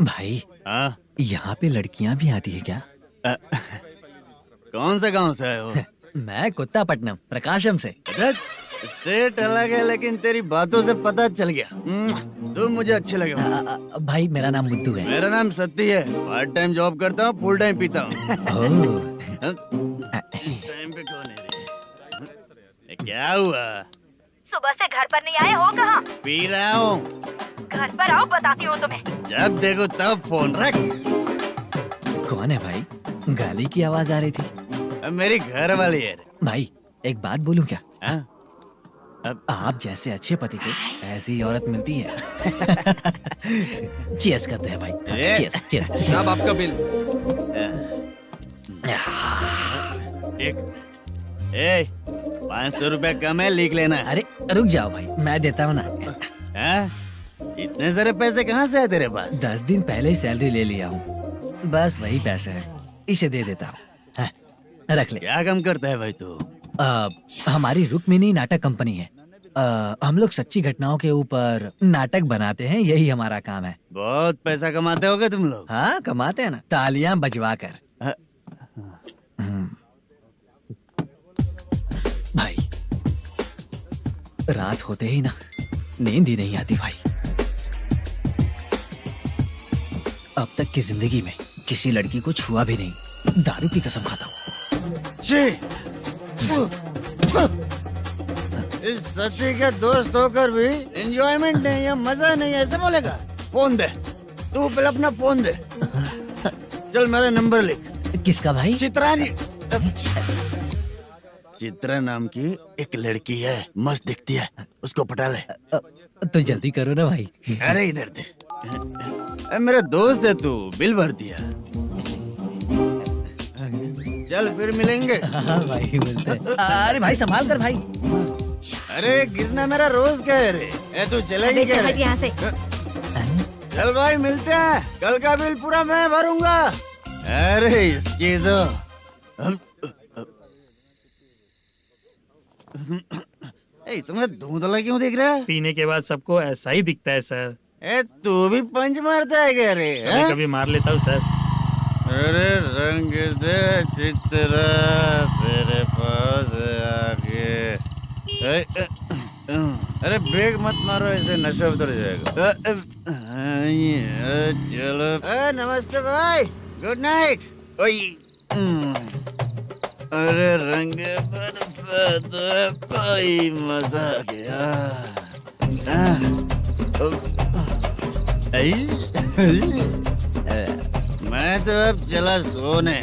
भाई हाँ यहाँ पे लड़कियाँ भी आती है क्या? कौन सा गांव से है वो? मैं कुत्तापट्टनम प्रकाशम से। स्टेट अलग है लेकिन तेरी बातों से पता चल गया तुम मुझे अच्छे लगे। भाई मेरा नाम मुद्दू है। मेरा नाम सत्ती है। पार्ट टाइम जॉब करता हूँ, फुल टाइम पीता हूँ। इस टाइम पे कौन है रे? क्या हुआ? सुबह से घर पर नहीं आए हो कहाँ? पी रहा हूँ। घर पर आओ बताती हूँ तुम्हें। जब देखो तब फोन रख। कौन है भाई? गाली की आवाज आ रही थी। मेरी घर वाली है। भाई एक बात बोलूं क्या? अब आप जैसे अच्छे पति को ऐसी औरत मिलती है। चीयर्स करते हैं भाई। Cheers cheers. साहब आपका बिल। एक 500 रुपया कम है, लिख लेना। अरे रुक जाओ भाई, मैं देता हूँ ना। इतने सारे पैसे कहाँ से है तेरे पास? 10 दिन पहले ही सैलरी ले लिया हूँ, बस वही पैसे हैं, इसे दे देता हूँ। रख ले। क्या काम करता है भाई तू? हमारी रुक्मिनी नाटक कंपनी है। हम लोग सच्ची घटनाओं के ऊपर नाटक बनाते हैं, यही हमारा काम है। बहुत पैसा कमाते होगे तुम लोग। हाँ कमाते हैं ना, तालियां बजवा कर। भाई रात होते ही ना नींद ही नहीं आती भाई। अब तक की जिंदगी में किसी लड़की को छुआ भी नहीं, दारू की कसम खाता हूँ। इस सच्ची के दोस्त होकर भी एंजॉयमेंट नहीं है, मजा नहीं है, ऐसे बोलेगा? फोन दे, तू पहले अपना फोन दे। चल मेरा नंबर लिख। किसका भाई? चित्रानी। चित्रा नाम की एक लड़की है, मस्त दिखती है, उसको पटा ले। तो जल्दी करो ना भाई। अरे इधर दे। मेरा दोस्त है तू, बिल भर दिया। चल फिर मिलेंगे। हाँ भाई मिलते हैं। अरे भाई संभाल कर भाई। अरे गिरना मेरा रोज का है रे। तू चलेगी क्या? यहाँ से। चल भाई मिलते हैं, कल का बिल पूरा मैं भरूंगा। अरे इसकी तो तुम्हें धुंधला क्यों दिख रहा है? पीने के बाद सबको ऐसा ही दिखता है सर। तू भी पंच मारता है क्या रे? कभी कभी मार लेता हूँ सर। अरे रंग दे चित्रा तेरे पास आके। अरे ब्रेक मत मारो, ऐसे नशा उतर जाएगा। चलो नमस्ते भाई, गुड नाइट। अरे रंग बरसात भाई, मजा आ गया। मैं तो अब चला सोने।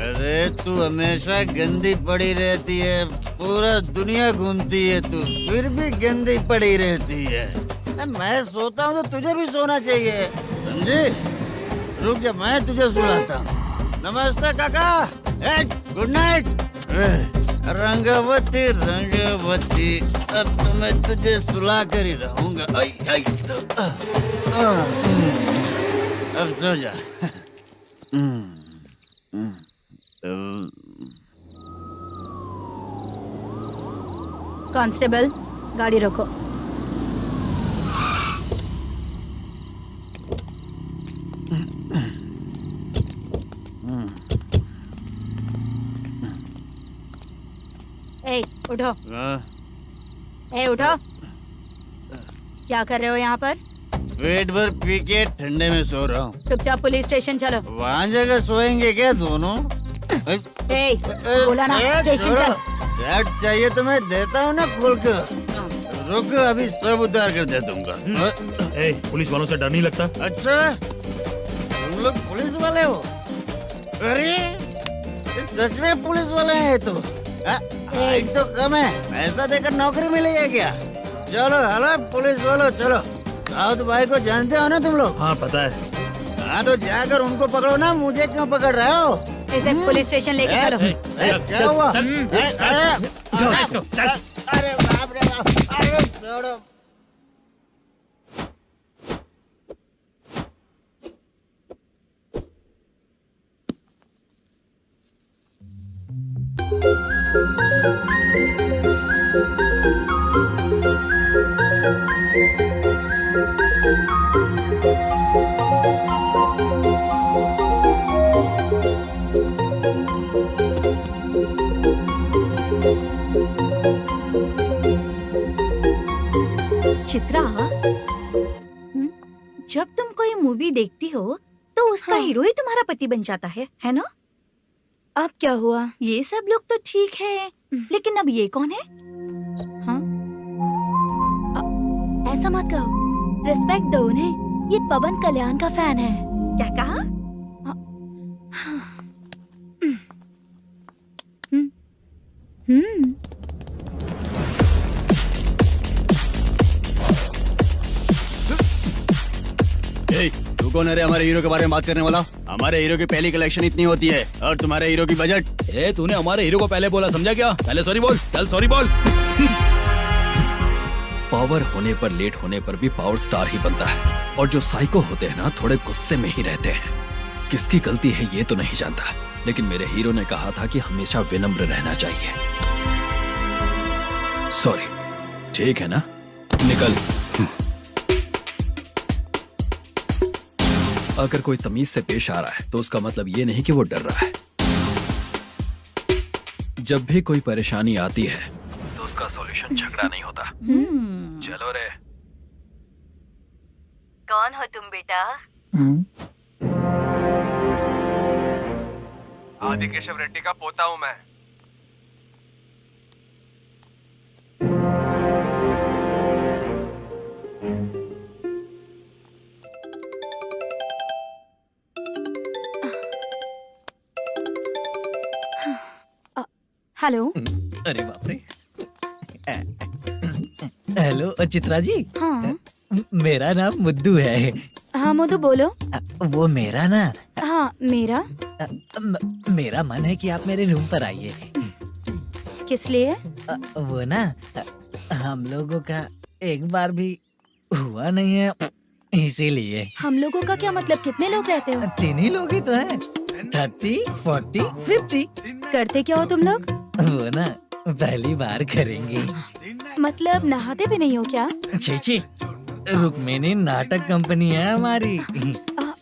अरे तू हमेशा गंदी पड़ी रहती है, पूरा दुनिया घूमती है तू, फिर भी गंदी पड़ी रहती है। मैं सोता हूँ तो तुझे भी सोना चाहिए, समझी? रुक जा, मैं तुझे सुलाता हूँ। नमस्ते काका, गुड नाइट। रंगवती रंगवती, अब तो मैं तुझे सुला कर ही रहूंगा। अब सो जा। कांस्टेबल, गाड़ी रोको। ए, उठो। ए, उठो। क्या कर रहे हो यहाँ पर? पेट भर पी के ठंडे में सो रहा हूँ। चुपचाप पुलिस स्टेशन चलो। वहाँ जगह सोएंगे क्या दोनों? ए, बोला ना, स्टेशन चल। शर्ट चाहिए तो मैं देता हूँ ना खोल कर। रुक, अभी सब उतार कर दे दूंगा। ए, पुलिस वालों से डर नहीं लगता? अच्छा, तुम लोग पुलिस वाले हो? अरे सच में पुलिस वाले हैं तो? हाइट तो कम है, पैसा देकर नौकरी मिलेगी क्या? चलो हेलो पुलिस वालों, चलो। दाऊद भाई को जानते हो ना तुम लोग? हाँ पता है। हाँ तो जाकर उनको पकड़ो ना, मुझे क्यों पकड़ रहे हो? इसे पुलिस स्टेशन लेके चलो। क्या हुआ? अरे बाप रे बाप, अरे छोड़ो। चित्रा, जब तुम कोई मूवी देखती हो तो उसका हीरो ही तुम्हारा पति बन जाता है ना? अब क्या हुआ? ये सब लोग तो ठीक है, लेकिन अब ये कौन है? हाँ? ऐसा मत कहो, रिस्पेक्ट दो उन्हें। ये पवन कल्याण का फैन है। क्या कहा? तू कौन है रे हमारे हीरो के बारे में बात करने वाला? हमारे हीरो की पहली कलेक्शन इतनी होती है और तुम्हारे हीरो की बजट। तूने हमारे हीरो को पहले बोला, समझा क्या? पहले सॉरी बोल, चल सॉरी बोल। पावर होने पर, लेट होने पर भी पावर स्टार ही बनता है। और जो साइको होते हैं ना, थोड़े गुस्से में ही रहते हैं। किसकी गलती है ये तो नहीं जानता, लेकिन मेरे हीरो ने कहा था कि हमेशा विनम्र रहना चाहिए। सॉरी, ठीक है ना? निकल। अगर कोई तमीज से पेश आ रहा है तो उसका मतलब ये नहीं कि वो डर रहा है। जब भी कोई परेशानी आती है तो उसका सॉल्यूशन झगड़ा नहीं होता। चलो रे। कौन हो तुम बेटा? आदि केशव रेड्डी का पोता हूँ मैं। हेलो। अरे बाप रे। हेलो चित्रा जी। हाँ। मेरा नाम मुद्दू है। हाँ मुद्दू बोलो। वो मेरा ना। हाँ मेरा। मेरा मन है कि आप मेरे रूम पर आइए। किस लिए? वो ना, हम लोगों का एक बार भी हुआ नहीं है, इसीलिए। हम लोगों का क्या मतलब? कितने लोग रहते हो? 3 ही लोग ही तो हैं। 30, 40, 50। करते क्या हो तुम लोग? वो ना पहली बार करेंगे। मतलब नहाते भी नहीं हो क्या? छी छी, रुक्मिणी नाटक कंपनी है हमारी।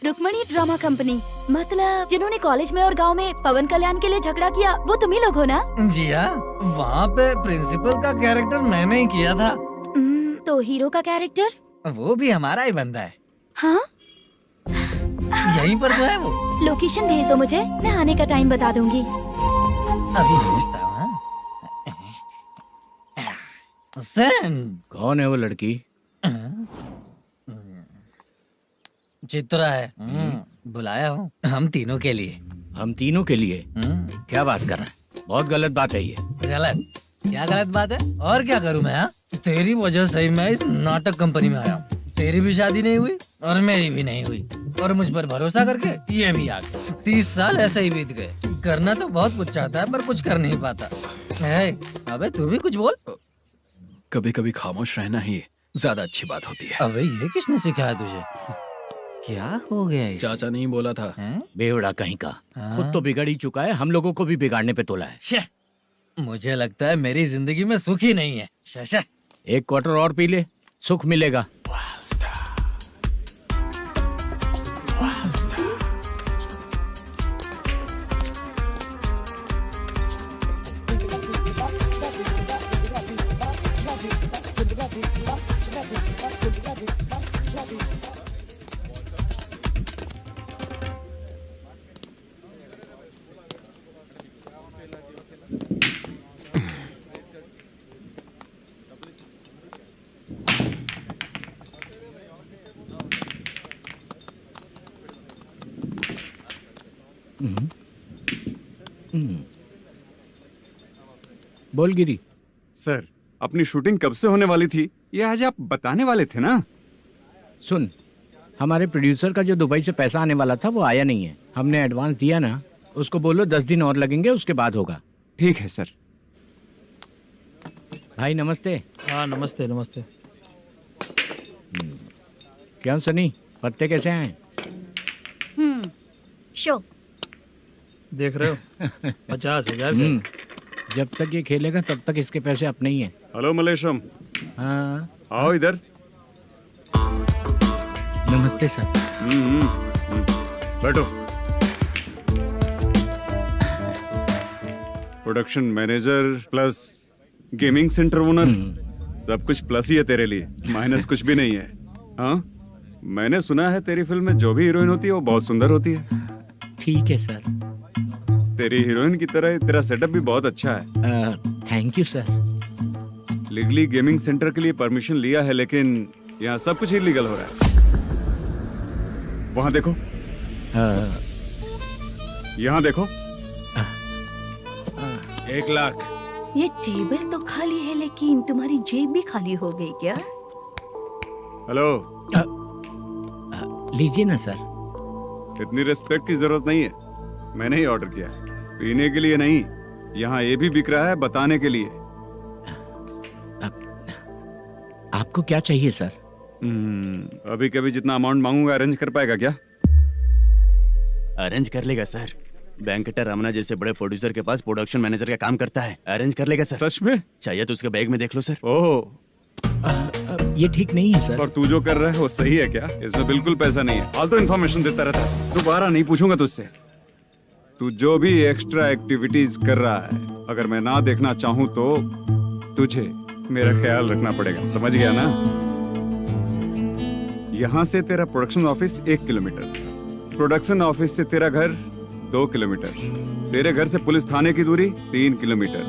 Rukmani drama company. मतलब जिन्होंने कॉलेज में और गांव में पवन कल्याण के लिए झगड़ा किया वो तुम ही लोग हो ना? जी हाँ, वहाँ पे प्रिंसिपल का कैरेक्टर मैंने ही किया था। तो हीरो का कैरेक्टर? वो भी हमारा ही बंदा है। हाँ, यहीं पर तो है वो। लोकेशन भेज दो मुझे, मैं आने का टाइम बता दूंगी। अभी भेजता हूँ। हाँ? सेंड। कौन है वो लड़की? चित्रा है। बुलाया हूँ हम तीनों के लिए। हम तीनों के लिए? क्या बात कर रहा है? बहुत गलत बात है ये। गलत? क्या गलत बात है? और क्या करूँ मैं? तेरी वजह से मैं इस नाटक कंपनी में आया हूँ। तेरी भी शादी नहीं हुई और मेरी भी नहीं हुई, और मुझ पर भरोसा करके ये भी आ गया। 30 साल ऐसे ही बीत गए। करना तो बहुत कुछ चाहता है पर कुछ कर नहीं पाता। अबे तू भी कुछ बोल। कभी कभी खामोश रहना ही ज्यादा अच्छी बात होती है। अबे ये किसने सिखाया तुझे? क्या हो गया इसे? चाचा नहीं बोला था। बेवड़ा कहीं का। खुद तो बिगड़ ही चुका है, हम लोगों को भी बिगाड़ने पे तोला है। मुझे लगता है मेरी जिंदगी में सुख ही नहीं है। शशा, एक क्वार्टर और पी ले, सुख मिलेगा। बोल गिरी। सर, अपनी शूटिंग कब से होने वाली थी ये आज आप बताने वाले थे ना? सुन, हमारे प्रोड्यूसर का जो दुबई से पैसा आने वाला था वो आया नहीं है। हमने एडवांस दिया ना, उसको बोलो 10 दिन और लगेंगे, उसके बाद होगा। ठीक है सर। भाई नमस्ते। हाँ नमस्ते नमस्ते। क्या सनी, पत्ते कैसे हैं? शो देख रहे हो 50,000 के। जब तक ये खेलेगा तब तक इसके पैसे अपने ही हैं। हेलो मलेशम। हाँ, आओ इधर। नमस्ते सर। बैठो। Production manager plus gaming centre owner, सब कुछ प्लस ही है तेरे लिए, माइनस कुछ भी नहीं है। हाँ, मैंने सुना है तेरी फिल्म में जो भी हीरोइन होती है वो बहुत सुंदर होती है। ठीक है सर। तेरी हीरोइन की तरह तेरा सेटअप भी बहुत अच्छा है। Thank you sir. Legally gaming centre के लिए परमिशन लिया है, लेकिन यहाँ सब कुछ इलीगल हो रहा है। वहाँ देखो, यहाँ देखो। 1 लाख। ये टेबल तो खाली है लेकिन तुम्हारी जेब भी खाली हो गई क्या? हेलो। लीजिए ना सर। इतनी रिस्पेक्ट की जरूरत नहीं है, मैंने ही ऑर्डर किया है। पीने के लिए नहीं, यहाँ ये भी बिक रहा है बताने के लिए। आपको क्या चाहिए सर? अभी कभी जितना अमाउंट मांगूंगा अरेंज कर पाएगा क्या? अरेंज कर लेगा सर। वेंकटर रमना जैसे बड़े प्रोड्यूसर के पास प्रोडक्शन मैनेजर का काम करता है, अरेंज कर लेगा सर। सच में? चाहिए तो उसके बैग में देख लो सर। ओह, ये ठीक नहीं है सर। और तू जो कर रहा है वो सही है क्या? इसमें बिल्कुल पैसा नहीं है, फालतू इन्फॉर्मेशन देता रहता है। दोबारा नहीं पूछूंगा तुझसे। तू जो भी एक्स्ट्रा एक्टिविटीज कर रहा है, अगर मैं ना देखना चाहूँ तो तुझे मेरा ख्याल रखना पड़ेगा, समझ गया ना? यहाँ से तेरा production office 1 kilometre, production office से तेरा घर 2 किलोमीटर, तेरे घर से पुलिस थाने की दूरी 3 किलोमीटर,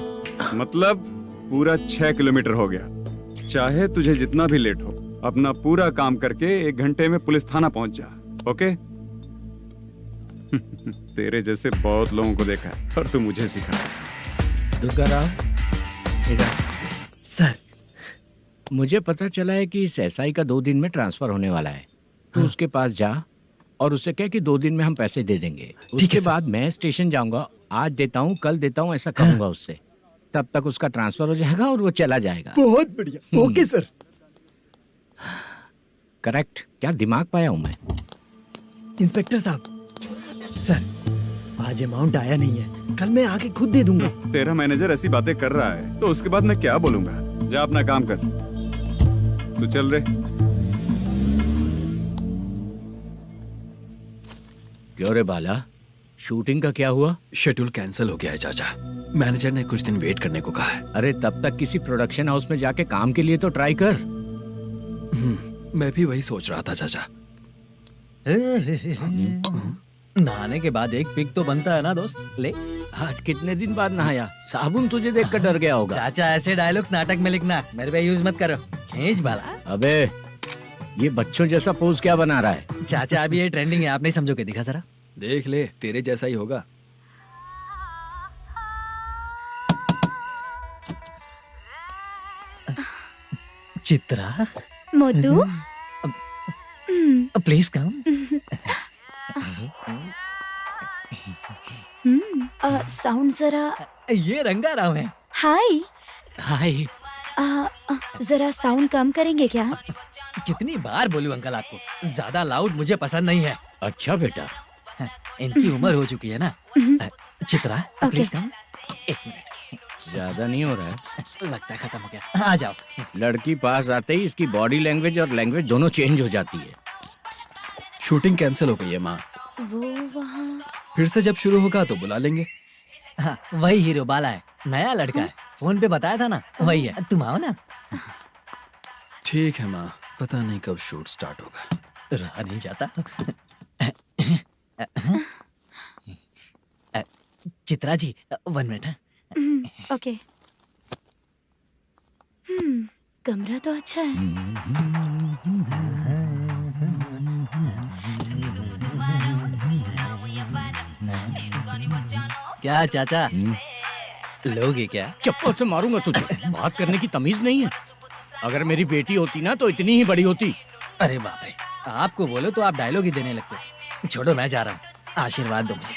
मतलब पूरा 6 किलोमीटर हो गया। चाहे तुझे जितना भी लेट हो, अपना पूरा काम करके 1 घंटे में पुलिस थाना पहुंच जा, ओके? तेरे जैसे बहुत लोगों को देखा है और तू मुझे सिखा। सर, मुझे पता चला है कि इस एसआई का 2 दिन में ट्रांसफर होने वाला है। तो उसके पास जा और उससे कह कि 2 दिन में हम पैसे दे देंगे। उसके बाद मैं स्टेशन जाऊंगा, आज देता हूँ कल देता हूँ ऐसा कहूंगा उससे। तब तक उसका ट्रांसफर हो जाएगा और वो चला जाएगा। बहुत बढ़िया। Okay sir. करेक्ट। क्या दिमाग पाया हूँ मैं। इंस्पेक्टर साहब, सर आज अमाउंट आया नहीं है, कल मैं आके खुद दे दूंगा। तेरा मैनेजर ऐसी बातें कर रहा है तो उसके बाद मैं क्या बोलूंगा? जा अपना काम कर। तू चल रे। क्यों रे बाला, शूटिंग का क्या हुआ? शेड्यूल कैंसिल हो गया है चाचा। मैनेजर ने कुछ दिन वेट करने को कहा है। अरे तब तक किसी प्रोडक्शन हाउस में जाके काम के लिए तो ट्राई कर। मैं भी वही सोच रहा था चाचा। नहाने के बाद एक पिक तो बनता है ना दोस्त। ले, आज कितने दिन बाद नहाया? साबुन तुझे देखकर डर गया होगा। चाचा ऐसे डायलॉग्स नाटक में लिखना, मेरे पे यूज मत करो। खींच बाला। अबे ये बच्चों जैसा पोज क्या बना रहा है? चाचा अभी ये ट्रेंडिंग है, आप नहीं समझोगे, दिखा जरा। देख ले, तेरे जैसा ही होगा। Chitra, Modu, please come. Sound जरा। ये रंगा राव है। हाय। हाय। जरा साउंड कम करेंगे क्या? कितनी बार बोलूं अंकल आपको, ज्यादा लाउड मुझे पसंद नहीं है। अच्छा बेटा, इनकी उम्र हो चुकी है ना। Chitra, please come. एक मिनट, ज्यादा नहीं हो रहा है? लगता है खत्म हो गया। आ जाओ। लड़की पास आते ही इसकी बॉडी लैंग्वेज और लैंग्वेज दोनों चेंज हो जाती है। शूटिंग कैंसिल हो गई है माँ। वो वहाँ। फिर से जब शुरू होगा तो बुला लेंगे। हाँ, वही हीरो बाला है, नया लड़का है। फोन पे बताया था ना, वही है। तुम आओ ना। ठीक है माँ, पता नहीं कब शूट स्टार्ट होगा। रहा नहीं जाता। चित्रा जी, 1 मिनट। ओके। कमरा तो अच्छा है। क्या चाचा, लोगे क्या? चप्पल से मारूंगा तुझे। बात करने की तमीज नहीं है। अगर मेरी बेटी होती ना तो इतनी ही बड़ी होती। अरे बाप रे, आपको बोलो तो आप डायलॉग ही देने लगते। छोड़ो, मैं जा रहा हूँ, आशीर्वाद दो मुझे।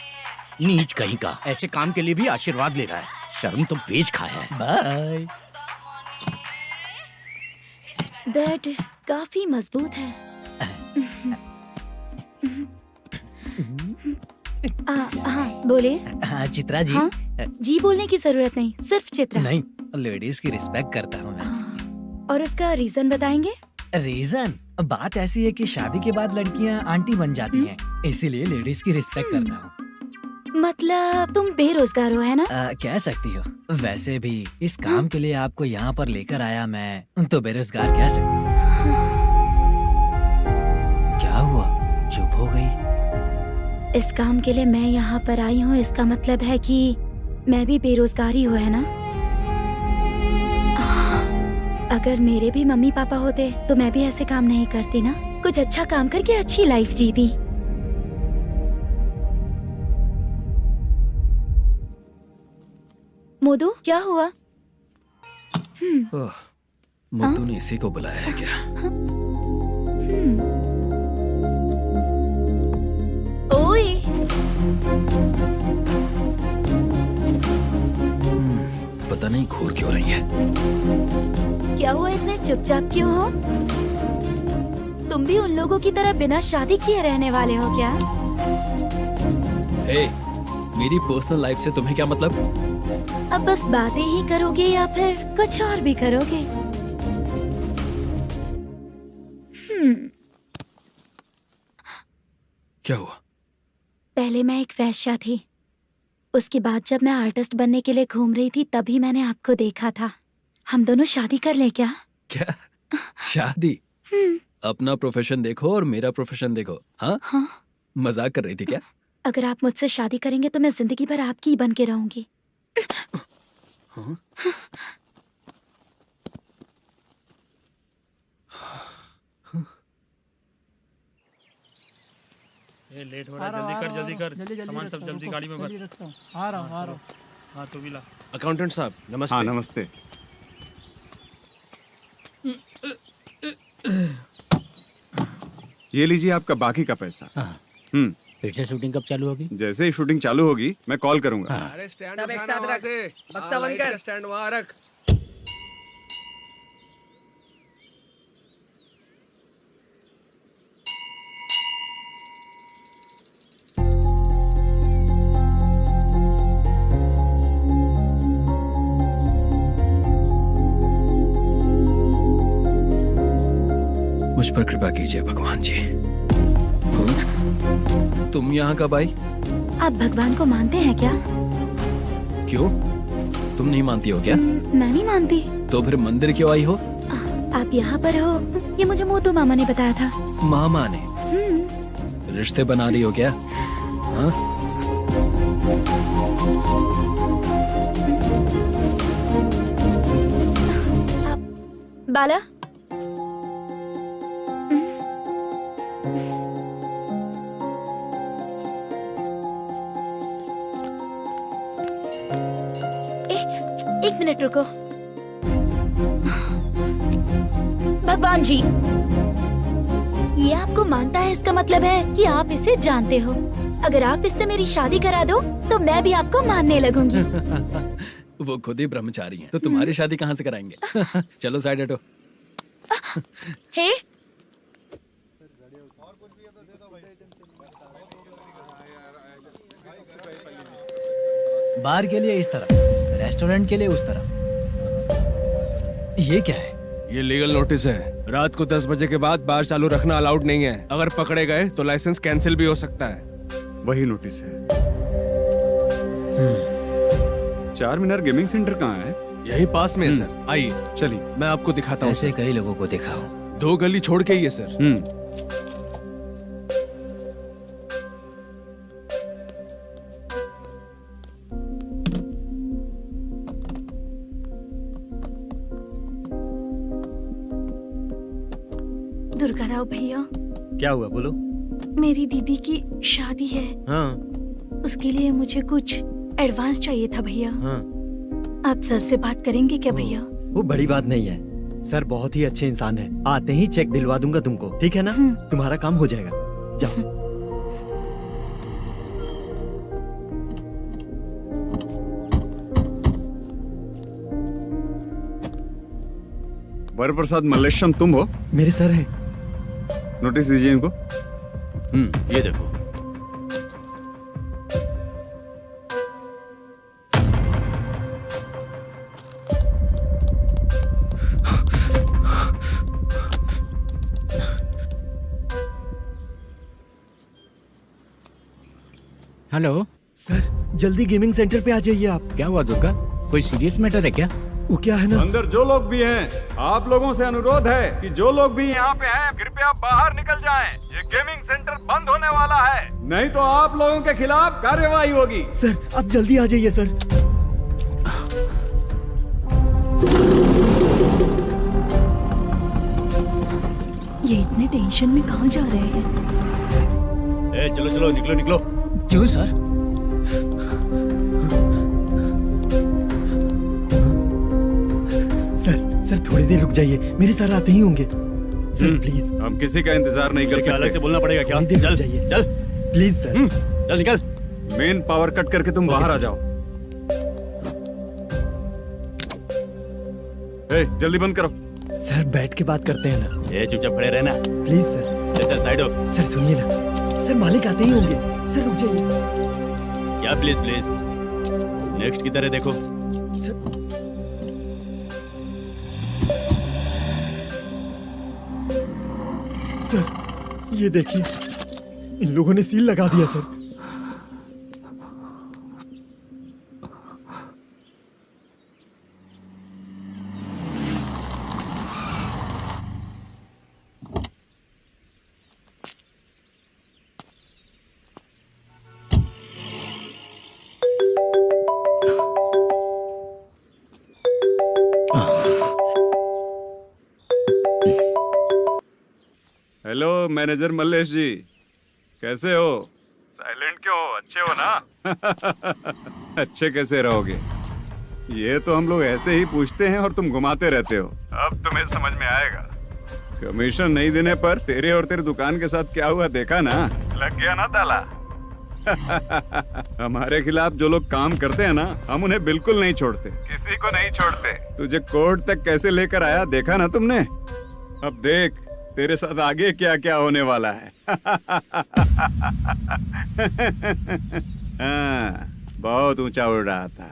नीच कहीं का, ऐसे काम के लिए भी आशीर्वाद ले रहा है। शर्म तो बेच खाया है। बाय। बेड काफी मजबूत है। हाँ बोलिए। हाँ चित्रा जी। हाँ? जी बोलने की जरूरत नहीं, सिर्फ चित्रा। नहीं, लेडीज की रिस्पेक्ट करता हूँ मैं। और उसका रीजन बताएंगे? रीजन बात ऐसी है कि शादी के बाद लड़कियाँ आंटी बन जाती हैं, इसीलिए लेडीज की रिस्पेक्ट करता हूँ। मतलब तुम बेरोजगार हो, है ना? कह सकती हो। वैसे भी इस काम के लिए आपको यहाँ पर लेकर आया मैं, तो बेरोजगार कह सकती हूँ। क्या हुआ, चुप हो गई? इस काम के लिए मैं यहाँ पर आई हूँ, इसका मतलब है कि मैं भी बेरोजगार ही हूँ, है ना? अगर मेरे भी मम्मी पापा होते तो मैं भी ऐसे काम नहीं करती ना। कुछ अच्छा काम करके अच्छी लाइफ जीती। मोदू, क्या हुआ? मुद्दू ने इसी को बुलाया है क्या? ओए। पता नहीं घूर क्यों रही है। क्या हुआ, इतने चुपचाप क्यों हो? तुम भी उन लोगों की तरह बिना शादी किए रहने वाले हो क्या? हे, मेरी पर्सनल लाइफ से तुम्हें क्या मतलब? अब बस बातें ही करोगे या फिर कुछ और भी करोगे? क्या हुआ? पहले मैं एक वेश्या थी, उसके बाद जब मैं आर्टिस्ट बनने के लिए घूम रही थी तभी मैंने आपको देखा था। हम दोनों शादी कर ले क्या? क्या शादी? अपना प्रोफेशन देखो और मेरा प्रोफेशन देखो। हाँ? हाँ? मजाक कर रही थी क्या? अगर आप मुझसे शादी करेंगे तो मैं जिंदगी भर आपकी ही बन के रहूंगी। हाँ? ये लेट हो रहा है, जल्दी कर। सामान सब जल्दी गाड़ी में भर। आ रहा हूँ। हाँ तू भी ला। अकाउंटेंट साहब नमस्ते। हाँ नमस्ते। ये लीजिए आपका बाकी का पैसा। फिर से शूटिंग कब चालू होगी? जैसे ही शूटिंग चालू होगी मैं कॉल करूंगा। अरे स्टैंड सब एक साथ रख। बक्सा बंद कर। स्टैंड वहाँ रख। मुझ पर कृपा कीजिए भगवान जी। तुम यहाँ कब आई? आप भगवान को मानते हैं क्या? क्यों? तुम नहीं मानती हो क्या? मैं नहीं मानती। तो फिर मंदिर क्यों आई हो? आप यहाँ पर हो ये मुझे मोटू मामा ने बताया था। मामा ने? रिश्ते बना रही हो क्या? हाँ? बाला, एक मिनट रुको। भगवान जी, ये आपको मानता है, इसका मतलब है कि आप इसे जानते हो। अगर आप इससे मेरी शादी करा दो तो मैं भी आपको मानने लगूंगी। वो खुद ही ब्रह्मचारी हैं, तो तुम्हारी शादी कहाँ से कराएंगे? चलो साइड हटो। हे, बार के लिए इस तरफ, रेस्टोरेंट के लिए उस तरफ। ये क्या है? ये लीगल नोटिस है। रात को 10 बजे के बाद बार चालू रखना अलाउड नहीं है। अगर पकड़े गए तो लाइसेंस कैंसिल भी हो सकता है। वही नोटिस है। चार मीनार गेमिंग सेंटर कहाँ है? यही पास में है सर। आइए चलिए मैं आपको दिखाता हूँ। ऐसे कई लोगों को देखा हो। 2 गली छोड़ के ही है सर। दुर्गा राव भैया, क्या हुआ बोलो। मेरी दीदी की शादी है। हाँ उसके लिए मुझे कुछ एडवांस चाहिए था भैया। हाँ आप सर से बात करेंगे क्या भैया? वो बड़ी बात नहीं है, सर बहुत ही अच्छे इंसान है। आते ही चेक दिलवा दूंगा तुमको, ठीक है ना? तुम्हारा काम हो जाएगा। जाओ। वरप्रसाद मल्लेश्वरम तुम हो? मेरे सर हैं। नोटिस दीजिए इनको। ये देखो। हेलो सर, जल्दी गेमिंग सेंटर पे आ जाइए आप। क्या हुआ दुर्गा? कोई सीरियस मैटर है क्या? वो क्या है ना, अंदर जो लोग भी हैं, आप लोगों से अनुरोध है कि जो लोग भी यहाँ पे हैं, कृपया बाहर निकल जाएं। ये गेमिंग सेंटर बंद होने वाला है, नहीं तो आप लोगों के खिलाफ कार्यवाही होगी। सर आप जल्दी आ जाइए सर। ये इतने टेंशन में कहाँ जा रहे हैं? चलो चलो निकलो निकलो। क्यों सर? सर थोड़ी देर रुक जाइए, मेरे सर आते ही होंगे। Sir please. हम किसी का इंतजार नहीं कर सकते। अलग से बोलना पड़ेगा क्या? थोड़ी देर रुक चल जाइए चल प्लीज सर। चल निकल। मेन पावर कट करके तुम बाहर आ जाओ। जल्दी बंद करो। सर बैठ के बात करते हैं ना। ये चुपचाप खड़े रहना। Please sir. चल साइड हो। सर सुनिए ना, सर मालिक आते ही होंगे। सर रुक जाइए। क्या प्लीज प्लीज? नेक्स्ट की तरह देखो। सर ये देखिए, इन लोगों ने सील लगा दिया सर। हेलो मैनेजर मल्लेश जी, कैसे हो? साइलेंट क्यों हो? अच्छे हो ना? अच्छे कैसे रहोगे? ये तो हम लोग ऐसे ही पूछते हैं और तुम घुमाते रहते हो। अब तुम्हें समझ में आएगा। कमीशन नहीं देने पर तेरे और तेरी दुकान के साथ क्या हुआ देखा ना? लग गया ना ताला। हमारे खिलाफ जो लोग काम करते हैं ना, हम उन्हें बिल्कुल नहीं छोड़ते, किसी को नहीं छोड़ते। तुझे कोर्ट तक कैसे लेकर आया देखा ना तुमने? अब देख तेरे साथ आगे क्या क्या होने वाला है। हाँ, बहुत ऊंचा उड़ रहा था।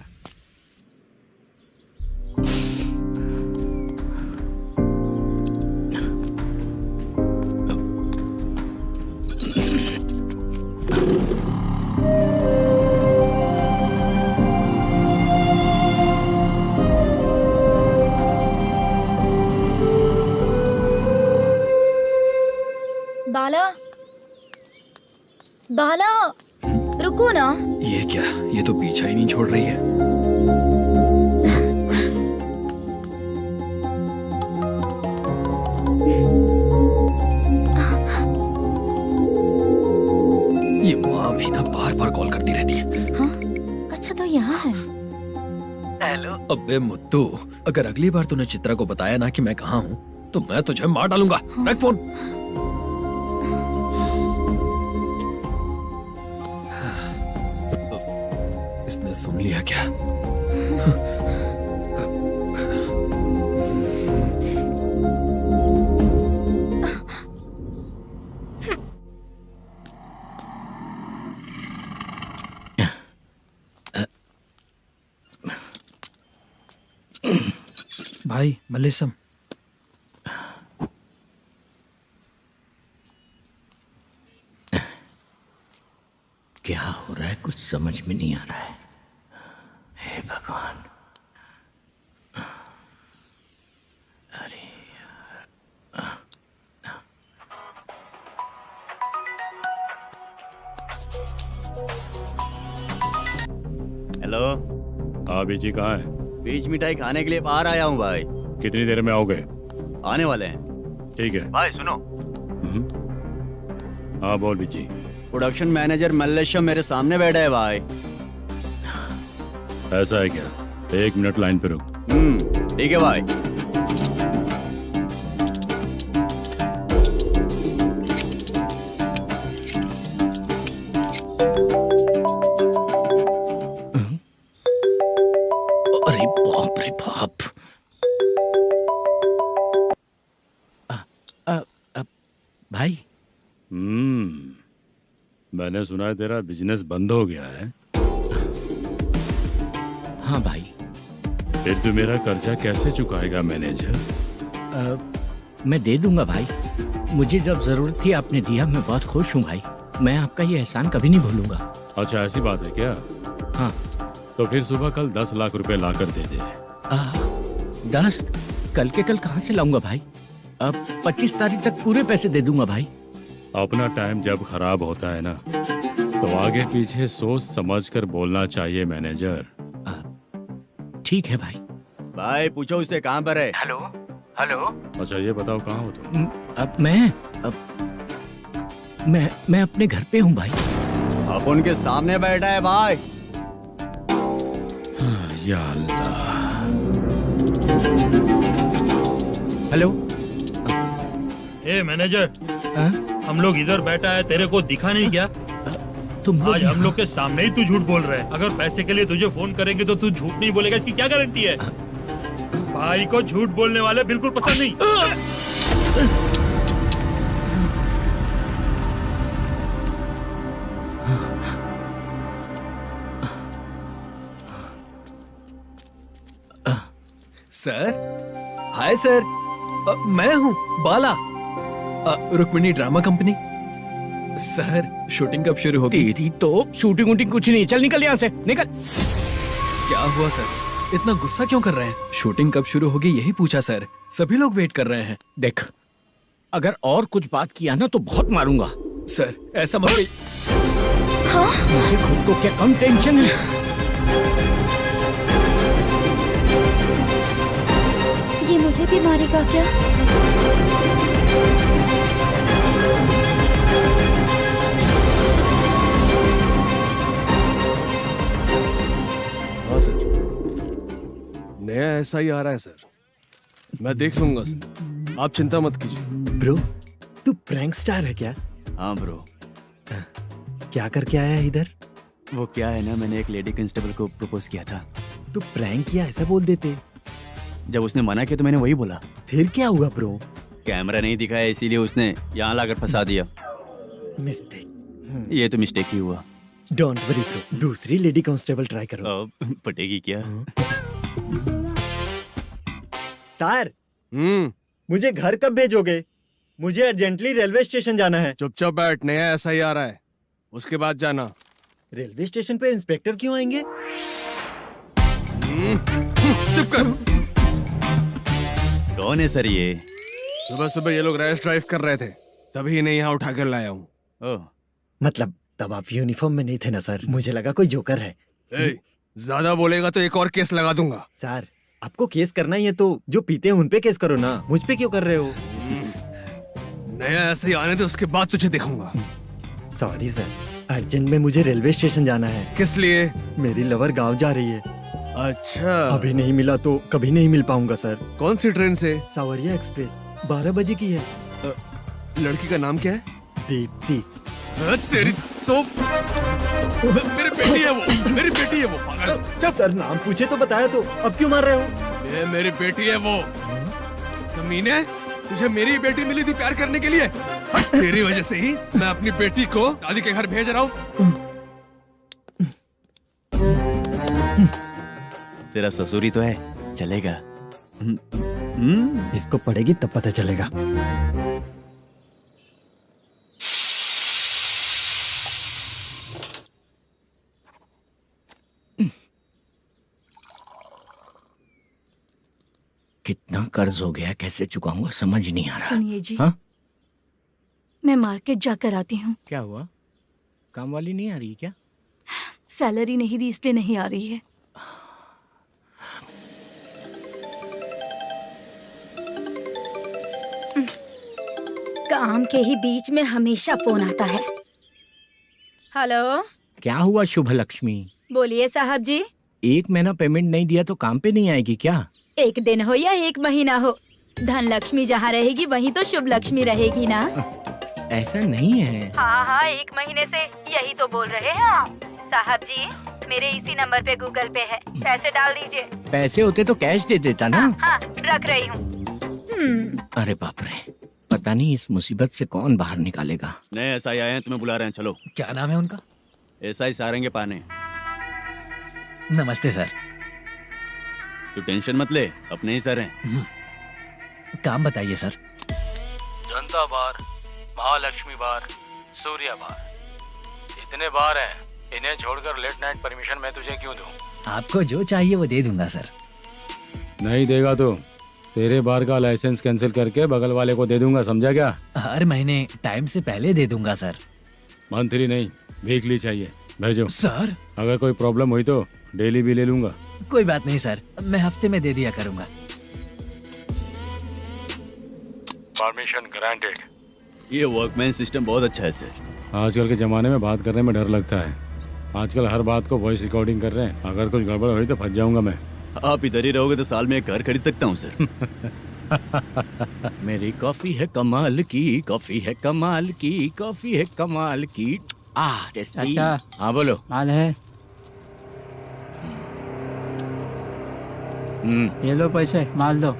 बाला रुको ना। ये क्या, ये तो पीछा ही नहीं छोड़ रही है। ये माँ भी ना बार बार कॉल करती रहती है। हाँ? अच्छा तो यहाँ है। हेलो। अबे मुत्तू, अगर अगली बार तूने चित्रा को बताया ना कि मैं कहाँ हूँ तो मैं तुझे मार डालूंगा। रख फोन। इसने सुन लिया क्या? भाई मल्लेशम, क्या हो रहा है, कुछ समझ में नहीं आ रहा है। हे भगवान। अरे हेलो। हाँ बीजी कहाँ है? बीच मिठाई खाने के लिए बाहर आया हूँ भाई। कितनी देर में आओगे? आने वाले हैं। ठीक है भाई सुनो, हाँ बोल बीजी। प्रोडक्शन मैनेजर मल्लेशम मेरे सामने बैठा है भाई। ऐसा है क्या? 1 मिनट लाइन पे रुक। ठीक है भाई। अरे बाप रे बाप। भाई। मैंने सुना है तेरा बिजनेस बंद हो गया है। हाँ भाई। फिर तू मेरा कर्जा कैसे चुकाएगा मैनेजर? मैं दे दूंगा भाई, मुझे जब जरूरत थी आपने दिया, मैं बहुत खुश हूँ भाई। मैं आपका ये एहसान कभी नहीं भूलूंगा। अच्छा ऐसी बात है क्या? हाँ। तो फिर सुबह कल 10 लाख रुपए लाकर दे दे। 10? कल के कल कहाँ से लाऊंगा भाई? अब 25 तारीख तक पूरे पैसे दे दूंगा भाई। अपना टाइम जब खराब होता है ना तो आगे पीछे सोच समझ कर बोलना चाहिए मैनेजर। ठीक है भाई। भाई पूछो उससे कहाँ पर है। Hello hello. अच्छा ये बताओ कहाँ हो तुम? अब मैं अपने घर पे हूँ भाई। अब उनके सामने बैठा है भाई। या अल्लाह। हेलो। ए मैनेजर, हम लोग इधर बैठा है, तेरे को दिखा नहीं क्या? तुम आज हम लोग के सामने ही तू झूठ बोल रहा है। अगर पैसे के लिए तुझे फोन करेंगे तो तू झूठ नहीं बोलेगा, इसकी क्या गारंटी है? भाई को झूठ बोलने वाले बिल्कुल पसंद नहीं। सर, हाय सर, मैं हूँ Bala, Rukmini drama company. Sir shooting कब शुरू होगी? तेरी तो शूटिंग वूटिंग कुछ नहीं, चल निकल यहाँ से, निकल। क्या हुआ सर, इतना गुस्सा क्यों कर रहे हैं? शूटिंग कब शुरू होगी यही पूछा सर, सभी लोग वेट कर रहे हैं। देख, अगर और कुछ बात किया ना तो बहुत मारूंगा। सर ऐसा मत कहिए। मुझे खुद को क्या कम टेंशन है? ये मुझे भी मारेगा क्या? हाँ सर, नया ऐसा ही आ रहा है सर, मैं देख लूंगा सर, आप चिंता मत कीजिए। ब्रो, तू प्रैंक स्टार है क्या? हाँ ब्रो। क्या करके आया है इधर? वो क्या है ना, मैंने एक लेडी कांस्टेबल को प्रपोज किया था। तू प्रैंक किया ऐसा बोल देते। जब उसने मना किया तो मैंने वही बोला। फिर क्या हुआ ब्रो? कैमरा नहीं दिखाया इसीलिए उसने यहाँ लाकर फंसा दिया। मिस्टेक। ये तो मिस्टेक ही हुआ। डोंट वरी ब्रो, दूसरी लेडी कांस्टेबल ट्राई करो। पटेगी क्या? सर, मुझे घर कब भेजोगे? मुझे अर्जेंटली रेलवे स्टेशन जाना है। चुपचाप बैठ, नया ऐसा ही आ रहा है, उसके बाद जाना। रेलवे स्टेशन पे इंस्पेक्टर क्यों आएंगे? चुप कर। कौन है सर ये? सुबह सुबह ये लोग रैश ड्राइव कर रहे थे, तभी इन्हें यहाँ उठा कर लाया हूँ। मतलब तब आप यूनिफॉर्म में नहीं थे ना सर, मुझे लगा कोई जोकर है। ज्यादा बोलेगा तो एक और केस लगा दूंगा। सर आपको केस करना ही है तो जो पीते हैं उन पे केस करो ना, मुझ पे क्यों कर रहे हो? नया ऐसे ही आने दो, उसके बाद तुझे देखूंगा। सॉरी सर, अर्जेंट में मुझे रेलवे स्टेशन जाना है। किस लिए? मेरी लवर गांव जा रही है। अच्छा, अभी नहीं मिला तो कभी नहीं मिल पाऊंगा सर। कौन सी ट्रेन से? सावरिया एक्सप्रेस, 12 बजे की है। लड़की का नाम क्या है? दीप्ति। तेरी तो मेरी बेटी है वो, मेरी बेटी है वो, पागल। सर नाम पूछे तो बताया, तो अब क्यों मार रहे हो? ये मेरी बेटी है वो। कमीने, तुझे मेरी बेटी मिली थी प्यार करने के लिए। तेरी वजह से ही मैं अपनी बेटी को दादी के घर भेज रहा हूँ। तेरा ससुरी तो है, चलेगा। इसको पढ़ेगी तब पता चलेगा। कितना कर्ज हो गया, कैसे चुकाऊंगा समझ नहीं आ रहा। सुनिए जी, हाँ? मैं मार्केट जाकर आती हूँ। क्या हुआ? काम वाली नहीं आ रही क्या? सैलरी नहीं दी इसलिए नहीं आ रही है। काम के ही बीच में हमेशा फोन आता है। हेलो, क्या हुआ शुभ लक्ष्मी? बोलिए साहब जी। 1 महीना पेमेंट नहीं दिया तो काम पे नहीं आएगी क्या? 1 दिन हो या 1 महीना हो, धन लक्ष्मी जहाँ रहेगी वहीं तो शुभ लक्ष्मी रहेगी ना। ऐसा नहीं है। हाँ हाँ, 1 महीने से यही तो बोल रहे हैं आप। साहब जी, मेरे इसी नंबर पे गूगल पे है, पैसे डाल दीजिए। पैसे होते तो कैश दे देता ना। हाँ, रख रही हूँ। अरे बाप रे, पता नहीं इस मुसीबत से कौन बाहर निकालेगा। नए एसआई आए हैं, तुम्हें बुला रहे हैं, चलो। क्या नाम है उनका? एसआई सारंगे पाने। नमस्ते सर। तू टेंशन मत ले, अपने ही सर हैं। काम बताइए सर। जनता बार, महालक्ष्मी बार, सूर्या बार, इतने बार हैं। इन्हें छोड़कर लेट नाइट परमिशन मैं तुझे क्यों दूं? आपको जो चाहिए वो दे दूंगा सर। नहीं देगा तो तेरे बार का लाइसेंस कैंसिल करके बगल वाले को दे दूंगा, समझा क्या? हर महीने टाइम से पहले दे दूंगा सर। मंथली नहीं, वीकली चाहिए, भेजो। सर अगर कोई प्रॉब्लम हुई तो डेली भी ले लूंगा। कोई बात नहीं सर, मैं हफ्ते में दे दिया करूंगा। Permission granted. ये वर्कमैन सिस्टम बहुत अच्छा है सर। आजकल के ज़माने में बात करने में डर लगता है। आजकल हर बात को वॉइस रिकॉर्डिंग कर रहे हैं। अगर कुछ गड़बड़ हुई तो फंस जाऊंगा मैं। आप इधर ही रहोगे तो साल में एक घर खरीद सकता हूँ सर। मेरी कॉफी है कमाल की, कॉफी है कमाल की, कॉफी है कमाल की। टेस्टी। अच्छा। हाँ बोलो। माल है, ये लो पैसे, माल दो।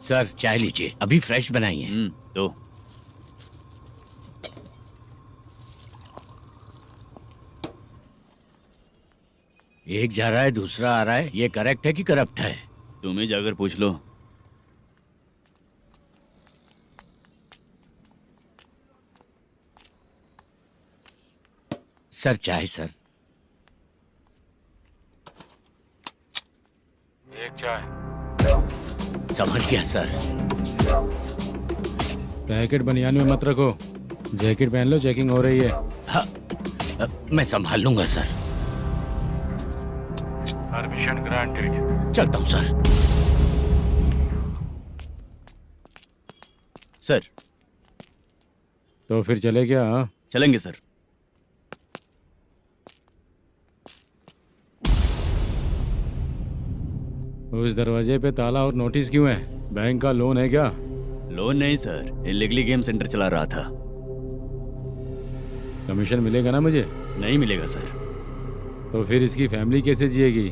सर चाय लीजिए, अभी फ्रेश बनाई है। तो एक जा रहा है दूसरा आ रहा है, ये करेक्ट है कि करप्ट है? तुम ही जाकर पूछ लो। सर चाय सर। एक चाय। समझ गया सर। पैकेट बनियान में मत रखो, जैकेट पहन लो, चेकिंग हो रही है। हाँ, मैं संभाल लूंगा सर। Permission granted. चलता हूँ सर। सर तो फिर चले क्या? हाँ? चलेंगे सर। उस दरवाजे पे ताला और नोटिस क्यों है? बैंक का लोन है क्या? लोन नहीं सर, इलीगली गेम सेंटर चला रहा था। कमीशन मिलेगा ना मुझे? नहीं मिलेगा सर। तो फिर इसकी फैमिली कैसे जिएगी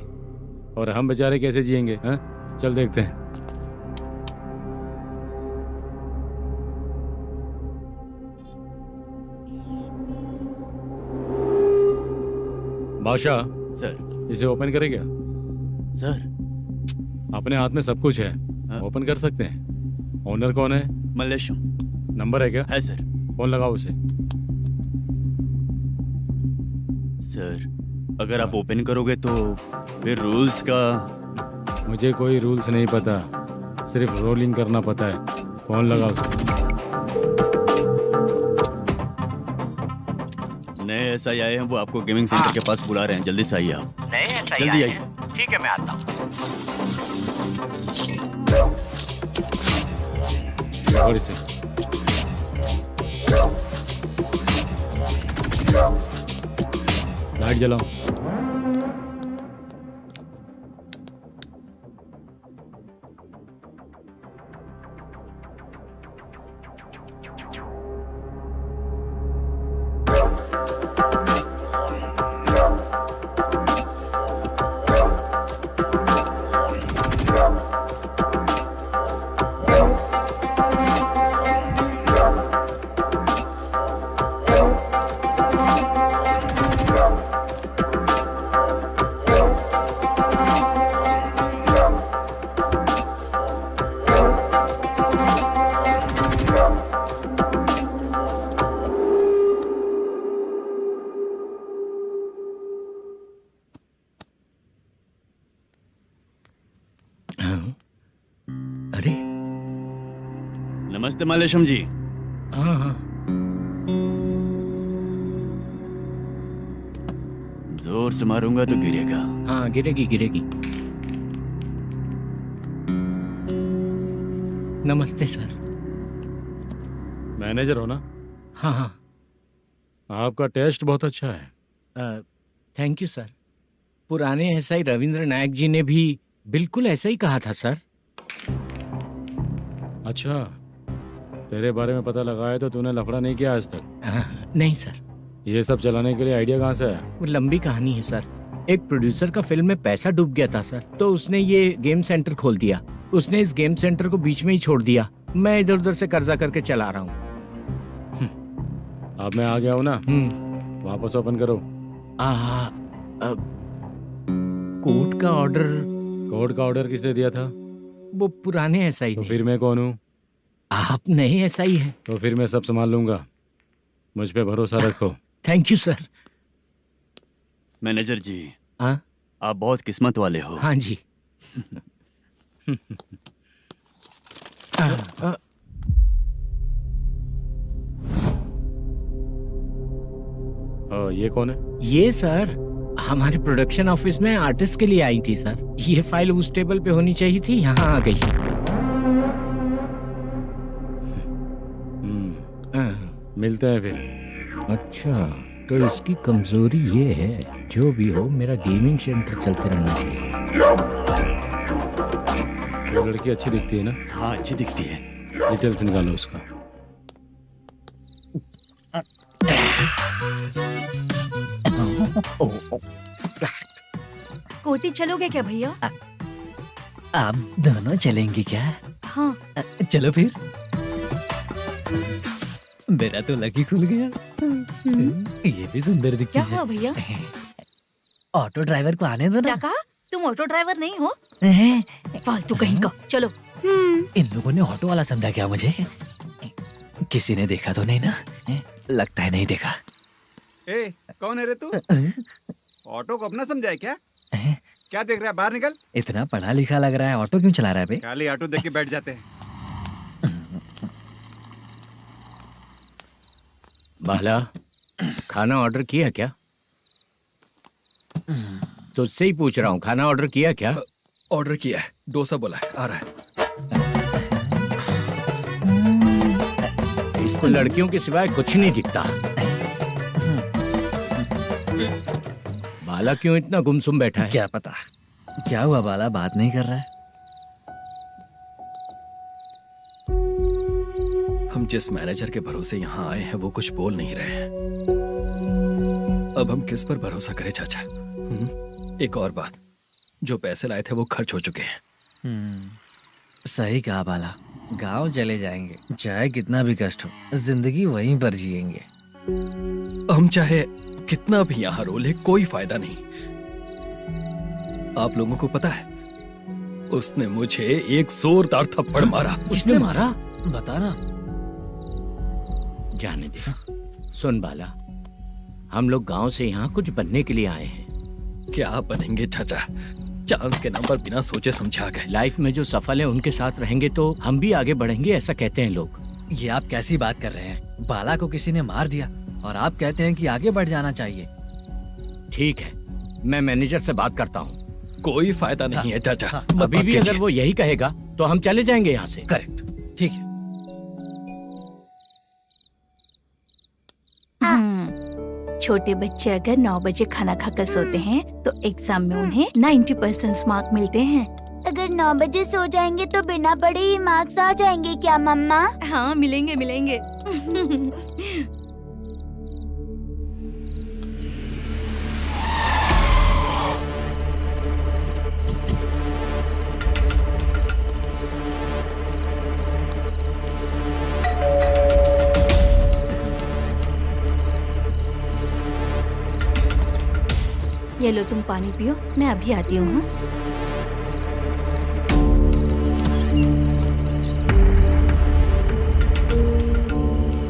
और हम बेचारे कैसे जिएंगे? हाँ, चल देखते हैं। बादशाह सर। इसे ओपन करे क्या? सर अपने हाथ में सब कुछ है, ओपन कर सकते हैं। ओनर कौन है? मल्लेशम। नंबर है क्या? है सर। फोन लगाओ उसे। सर अगर आप ओपन करोगे तो फिर रूल्स का मुझे कोई रूल्स नहीं पता, सिर्फ रोलिंग करना पता है। फोन लगाओ। नए एसआई आए हैं, वो आपको गेमिंग सेंटर के पास बुला रहे हैं, जल्दी से आइए आप। नए ऐसा जल्दी आइए। ठीक है, मैं आता हूँ। और इसे लाइट जलाओ। अरे नमस्ते मालेशम जी। हाँ हाँ, जोर से मारूंगा तो गिरेगा। हाँ गिरेगी गिरेगी। नमस्ते सर। मैनेजर हो ना? हाँ हाँ। आपका टेस्ट बहुत अच्छा है। Thank you sir. पुराने एसआई रविंद्र नायक जी ने भी बिल्कुल ऐसा ही कहा था सर। अच्छा, तेरे बारे में पता लगा है तो तूने लफड़ा नहीं किया आज तक? नहीं सर। ये सब चलाने के लिए आइडिया कहाँ से है? वो लंबी कहानी है सर। एक प्रोड्यूसर का फिल्म में पैसा डूब गया था सर, तो उसने ये गेम सेंटर खोल दिया। उसने इस गेम सेंटर को बीच में ही छोड़ दिया। मैं इधर उधर से कर्जा करके चला रहा हूँ। अब मैं आ गया हूँ ना, वापस ओपन करो। कोर्ट का ऑर्डर। कोर्ट का ऑर्डर किसने दिया था? वो पुराने एसआई तो फिर मैं कौन हूँ? आप नए एसआई हैं। तो फिर मैं सब संभाल लूंगा, मुझ पे भरोसा रखो। Thank you sir. मैनेजर जी, हाँ आप बहुत किस्मत वाले हो। हाँ जी। ये कौन है? ये सर हमारे प्रोडक्शन ऑफिस में आर्टिस्ट के लिए आई थी सर। ये फाइल उस टेबल पे होनी चाहिए थी, यहाँ आ गई। मिलते हैं फिर। अच्छा, तो इसकी कमजोरी ये है, जो भी हो मेरा गेमिंग सेंटर चलते रहना चाहिए। वो लड़की अच्छी दिखती है ना? हाँ अच्छी दिखती है। डिटेल्स निकालो उसका। कोटी चलोगे क्या भैया? आप दोनों चलेंगे क्या? हाँ। चलो फिर। मेरा तो लकी खुल गया। ये भी सुंदर दिखती क्या है। हुआ भैया? ऑटो ड्राइवर को आने दो क्या ना। कहा? तुम ऑटो ड्राइवर नहीं हो? फालतू कहीं का। चलो। इन लोगों ने ऑटो वाला समझा क्या मुझे? किसी ने देखा तो नहीं ना? लगता है नहीं देखा। ए, कौन है रे तू? ऑटो को अपना समझा है क्या? क्या देख रहा है? बाहर निकल। इतना पढ़ा लिखा लग रहा है, ऑटो क्यों चला रहा है बे? खाली ऑटो देख के बैठ जाते हैं। बाला, खाना ऑर्डर किया क्या? तुझसे ही पूछ रहा हूँ, खाना ऑर्डर किया क्या? ऑर्डर किया है, डोसा बोला है, आ रहा है। इसको लड़कियों के सिवाय कुछ नहीं दिखता। बाला क्यों इतना गुमसुम बैठा है? क्या पता क्या हुआ, बाला बात नहीं कर रहा है। हम जिस मैनेजर के भरोसे यहाँ आए हैं वो कुछ बोल नहीं रहे हैं। अब हम किस पर भरोसा करें चाचा? एक और बात, जो पैसे लाए थे वो खर्च हो चुके हैं। सही कहा बाला, गांव चले जाएंगे, चाहे कितना भी कष्ट हो, जिंदगी वहीं पर जिएंगे। हम चाहे कितना भी यहाँ रोले, कोई फायदा नहीं। आप लोगों को पता है, उसने मुझे एक जोरदार थप्पड़ मारा। किसने मारा? बता ना। जाने दे। सुन बाला, हम लोग गांव से यहाँ कुछ बनने के लिए आए हैं। क्या बनेंगे चाचा? चांस के नाम पर बिना सोचे समझे आ गए। लाइफ में जो सफल है उनके साथ रहेंगे तो हम भी आगे बढ़ेंगे, ऐसा कहते हैं लोग। ये आप कैसी बात कर रहे हैं? बाला को किसी ने मार दिया और आप कहते हैं कि आगे बढ़ जाना चाहिए। ठीक है, मैं मैनेजर से बात करता हूँ। कोई फायदा नहीं है चाचा। अभी भी अगर वो यही कहेगा तो हम चले जाएंगे यहाँ से। करेक्ट, ठीक है। छोटे बच्चे अगर 9 बजे खाना खाकर सोते हैं तो एग्जाम में उन्हें 90% मार्क मिलते हैं। अगर 9 बजे सो जाएंगे तो बिना पढ़े ही मार्क्स आ जाएंगे क्या मम्मा? हाँ, मिलेंगे मिलेंगे। ये लो, तुम पानी पियो, मैं अभी आती हूँ।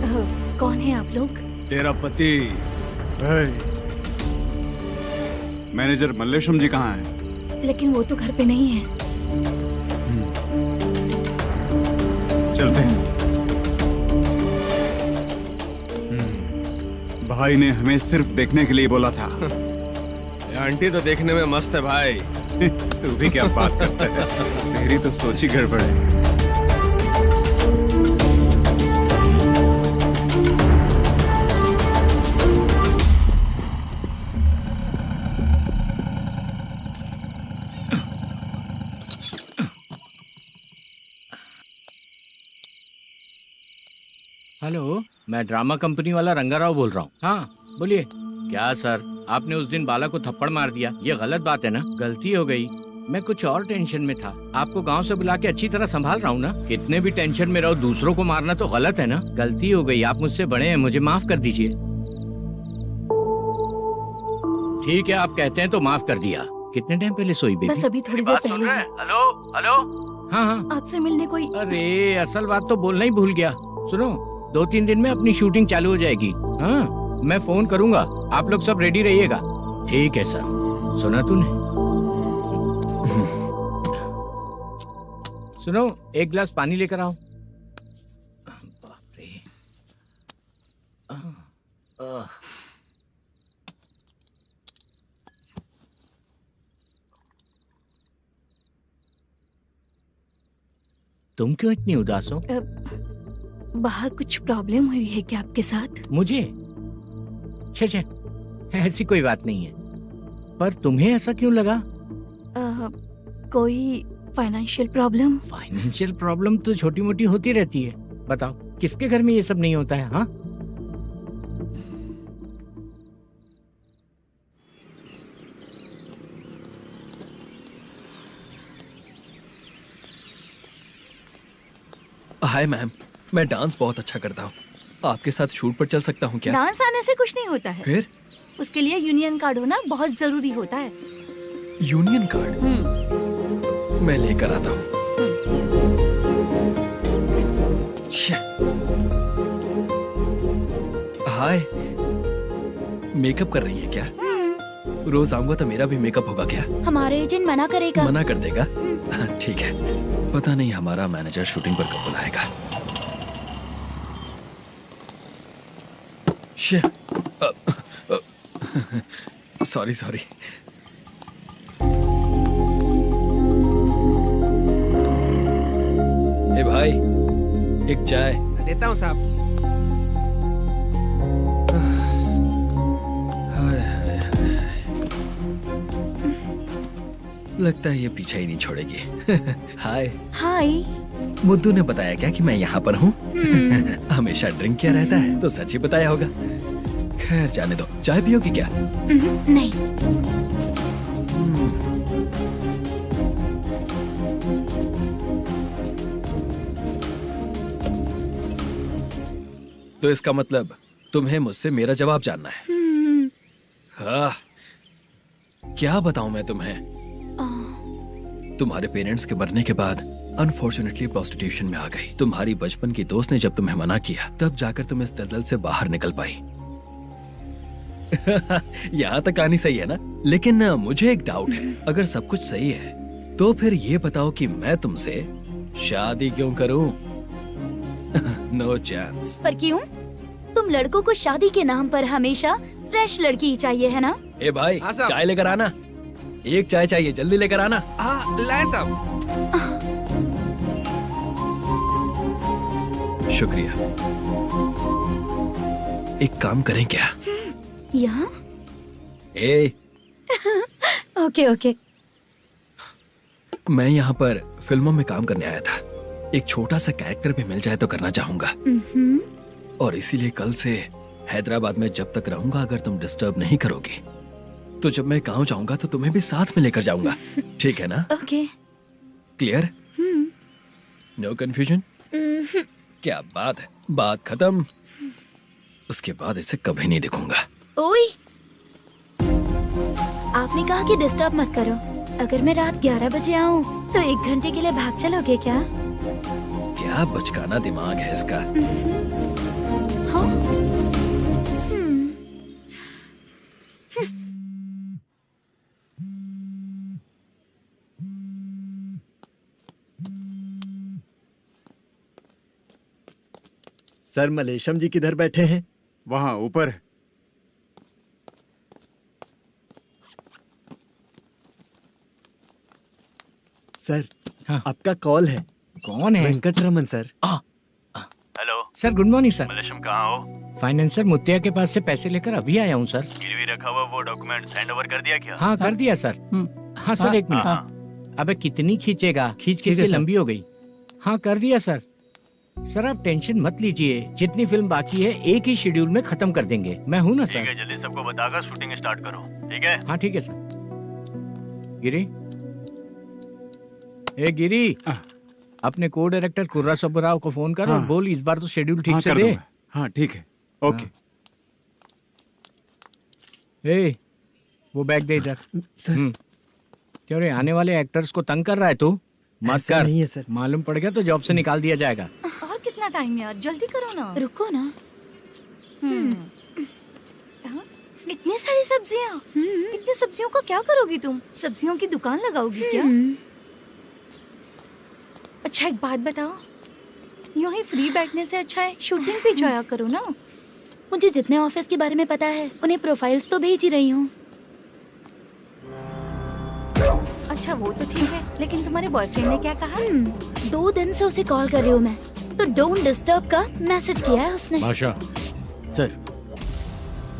हाँ, कौन है आप लोग? तेरा पति। मैनेजर मल्लेशम जी कहाँ हैं? लेकिन वो तो घर पे नहीं है। चलते हैं। भाई ने हमें सिर्फ देखने के लिए बोला था। आंटी तो देखने में मस्त है भाई। तू भी क्या बात करता है? मेरी तो सोच ही गड़बड़ है। हेलो, मैं ड्रामा कंपनी वाला रंगाराव बोल रहा हूँ। हाँ बोलिए। क्या सर, आपने उस दिन बाला को थप्पड़ मार दिया, ये गलत बात है ना? गलती हो गई, मैं कुछ और टेंशन में था। आपको गांव से बुला के अच्छी तरह संभाल रहा हूँ ना। कितने भी टेंशन में रहो, दूसरों को मारना तो गलत है ना। गलती हो गई, आप मुझसे बड़े हैं, मुझे माफ कर दीजिए। ठीक है, आप कहते हैं तो माफ कर दिया। कितने टाइम पहले सोई बेबी? बस अभी थोड़ी देर पहले। Hello hello. हाँ हाँ, आपसे मिलने कोई। अरे असल बात तो बोलना ही भूल गया। सुनो, 2-3 दिन में अपनी शूटिंग चालू हो जाएगी। हाँ, मैं फोन करूंगा, आप लोग सब रेडी रहिएगा। ठीक है सर। सुना तूने? सुनो, एक गिलास पानी लेकर आओ। बाप रे। तुम क्यों इतनी उदास हो? बाहर कुछ प्रॉब्लम हुई है क्या आपके साथ? मुझे? छे, ऐसी कोई बात नहीं है। पर तुम्हें ऐसा क्यों लगा? कोई फाइनेंशियल प्रॉब्लम? फाइनेंशियल प्रॉब्लम तो छोटी मोटी होती रहती है। बताओ, किसके घर में ये सब नहीं होता है? हाँ, हाय मैम, मैं डांस बहुत अच्छा करता हूँ। आपके साथ शूट पर चल सकता हूँ क्या? डांस आने से कुछ नहीं होता है। फिर? उसके लिए यूनियन कार्ड होना बहुत जरूरी होता है। Union card? मैं लेकर आता हूँ। हाय, मेकअप कर रही है क्या? रोज आऊंगा तो मेरा भी मेकअप होगा क्या? हमारे एजेंट मना करेगा। मना कर देगा? ठीक है, पता नहीं हमारा मैनेजर शूटिंग पर कब बुलाएगा। सॉरी। ए भाई, एक चाय। देता हूँ साहब। लगता है ये पीछा ही नहीं छोड़ेगी। हाय। हाय। मुद्दू ने बताया क्या कि मैं यहाँ पर हूँ? हमेशा ड्रिंक किया रहता है तो सच ही बताया होगा। खैर जाने दो, चाय पियोगी क्या? नहीं। तो इसका मतलब तुम्हें मुझसे मेरा जवाब जानना है? हाँ, क्या बताऊं मैं तुम्हें? तुम्हारे पेरेंट्स के मरने के बाद अनफॉर्चुनेटली प्रोस्टिट्यूशन में आ गई। तुम्हारी बचपन की दोस्त ने जब तुम्हें मना किया, तब जाकर तुम इस दलदल से बाहर निकल पाई। यहाँ तक कहानी सही है ना, लेकिन मुझे एक डाउट है। अगर सब कुछ सही है तो फिर ये बताओ कि मैं तुमसे शादी क्यों करूं? No chance. पर क्यों? तुम लड़कों को शादी के नाम पर हमेशा फ्रेश लड़की ही चाहिए, है ना? ए भाई, चाय लेकर आना। एक चाय चाहिए, जल्दी लेकर आना। हाँ लाए साहब। शुक्रिया। एक काम करें क्या? यहाँ? ए, ओके ओके। मैं यहाँ पर फिल्मों में काम करने आया था। एक छोटा सा कैरेक्टर भी मिल जाए तो करना चाहूंगा। और इसीलिए कल से हैदराबाद में जब तक रहूंगा, अगर तुम डिस्टर्ब नहीं करोगी तो जब मैं गाँव जाऊंगा तो तुम्हें भी साथ में लेकर जाऊंगा। ठीक है ना? ओके। क्लियर? No confusion? क्या बात है, बात खत्म। उसके बाद इसे कभी नहीं दिखूंगा। ओए, आपने कहा कि डिस्टर्ब मत करो। अगर मैं रात 11 बजे आऊँ तो 1 घंटे के लिए भाग चलोगे क्या? क्या बचकाना दिमाग है इसका। हाँ? सर, मलेशम जी किधर बैठे हैं? वहाँ ऊपर। सर, आपका कॉल है। कौन है? Venkataraman sir. Hello sir, good morning sir. Malesham कहाँ हो? फाइनेंसर मुत्तिया के पास से पैसे लेकर अभी आया हूँ सर। गिरवी रखा हुआ वो डॉक्यूमेंट हैंड ओवर कर दिया क्या? हाँ कर दिया सर। हाँ सर, एक मिनट। अबे कितनी खींचेगा, खींच खींच के लंबी हो गई। हाँ कर दिया सर। सर आप टेंशन मत लीजिए, जितनी फिल्म बाकी है एक ही शेड्यूल में खत्म कर देंगे। मैं हूँ ना सर। ठीक है, जल्दी सबको बताकर शूटिंग स्टार्ट करो। ठीक है? हाँ ठीक है सर। गिरी, ए गिरी, अपने को डायरेक्टर कुर्रा सुब्बराव को फोन कर और बोल इस बार तो शेड्यूल ठीक से दे। हाँ ठीक है, ओके। ए, वो बैग दे इधर। क्यों रे, आने वाले एक्टर्स को तंग कर रहा है तू? मत ऐसा कर। नहीं है सर। मालूम पड़ गया तो जॉब से निकाल दिया जाएगा। और कितना टाइम यार, जल्दी करो ना। रुको ना। इतनी सारी सब्जियाँ, इतनी सब्जियों को क्या करोगी तुम? सब्जियों की दुकान लगाओगी क्या? अच्छा एक बात बताओ, यूं ही फ्री बैठने से अच्छा है शूटिंग पे जाया करो ना। मुझे जितने ऑफिस के बारे में पता है उन्हें प्रोफाइल्स तो भेज ही रही हूँ। अच्छा वो तो ठीक है, लेकिन तुम्हारे बॉयफ्रेंड ने क्या कहा? 2 दिन से उसे कॉल कर रही हूँ मैं, तो डोंट डिस्टर्ब का मैसेज किया है उसने। बादशाह सर,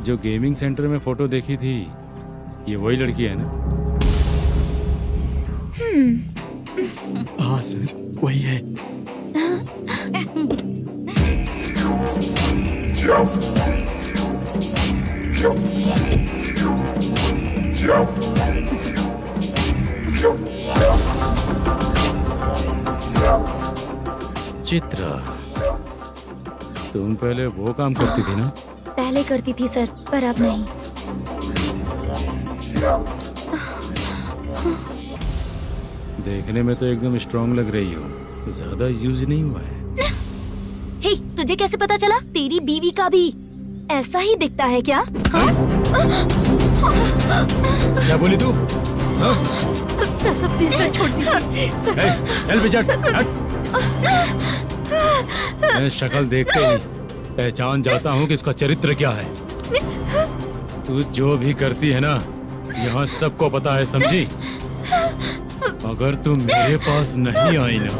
जो गेमिंग सेंटर में फोटो देखी थी, ये वही लड़की है ना? हाँ सर, वही है। चित्रा, तुम पहले वो काम करती थी ना? पहले करती थी सर, पर अब नहीं। देखने में तो एकदम स्ट्रांग लग रही हो, ज्यादा यूज नहीं हुआ है। हे, तुझे कैसे पता चला? तेरी बीवी का भी ऐसा ही दिखता है क्या? हाँ? क्या बोली तू? सर प्लीज सर, छोड़ दीजिए। चल विजट, हट। मैं शक्ल देखते ही पहचान जाता हूँ कि इसका चरित्र क्या है। तू जो भी करती है ना, यहाँ सबको पता है, समझी? अगर तू मेरे पास नहीं आई ना।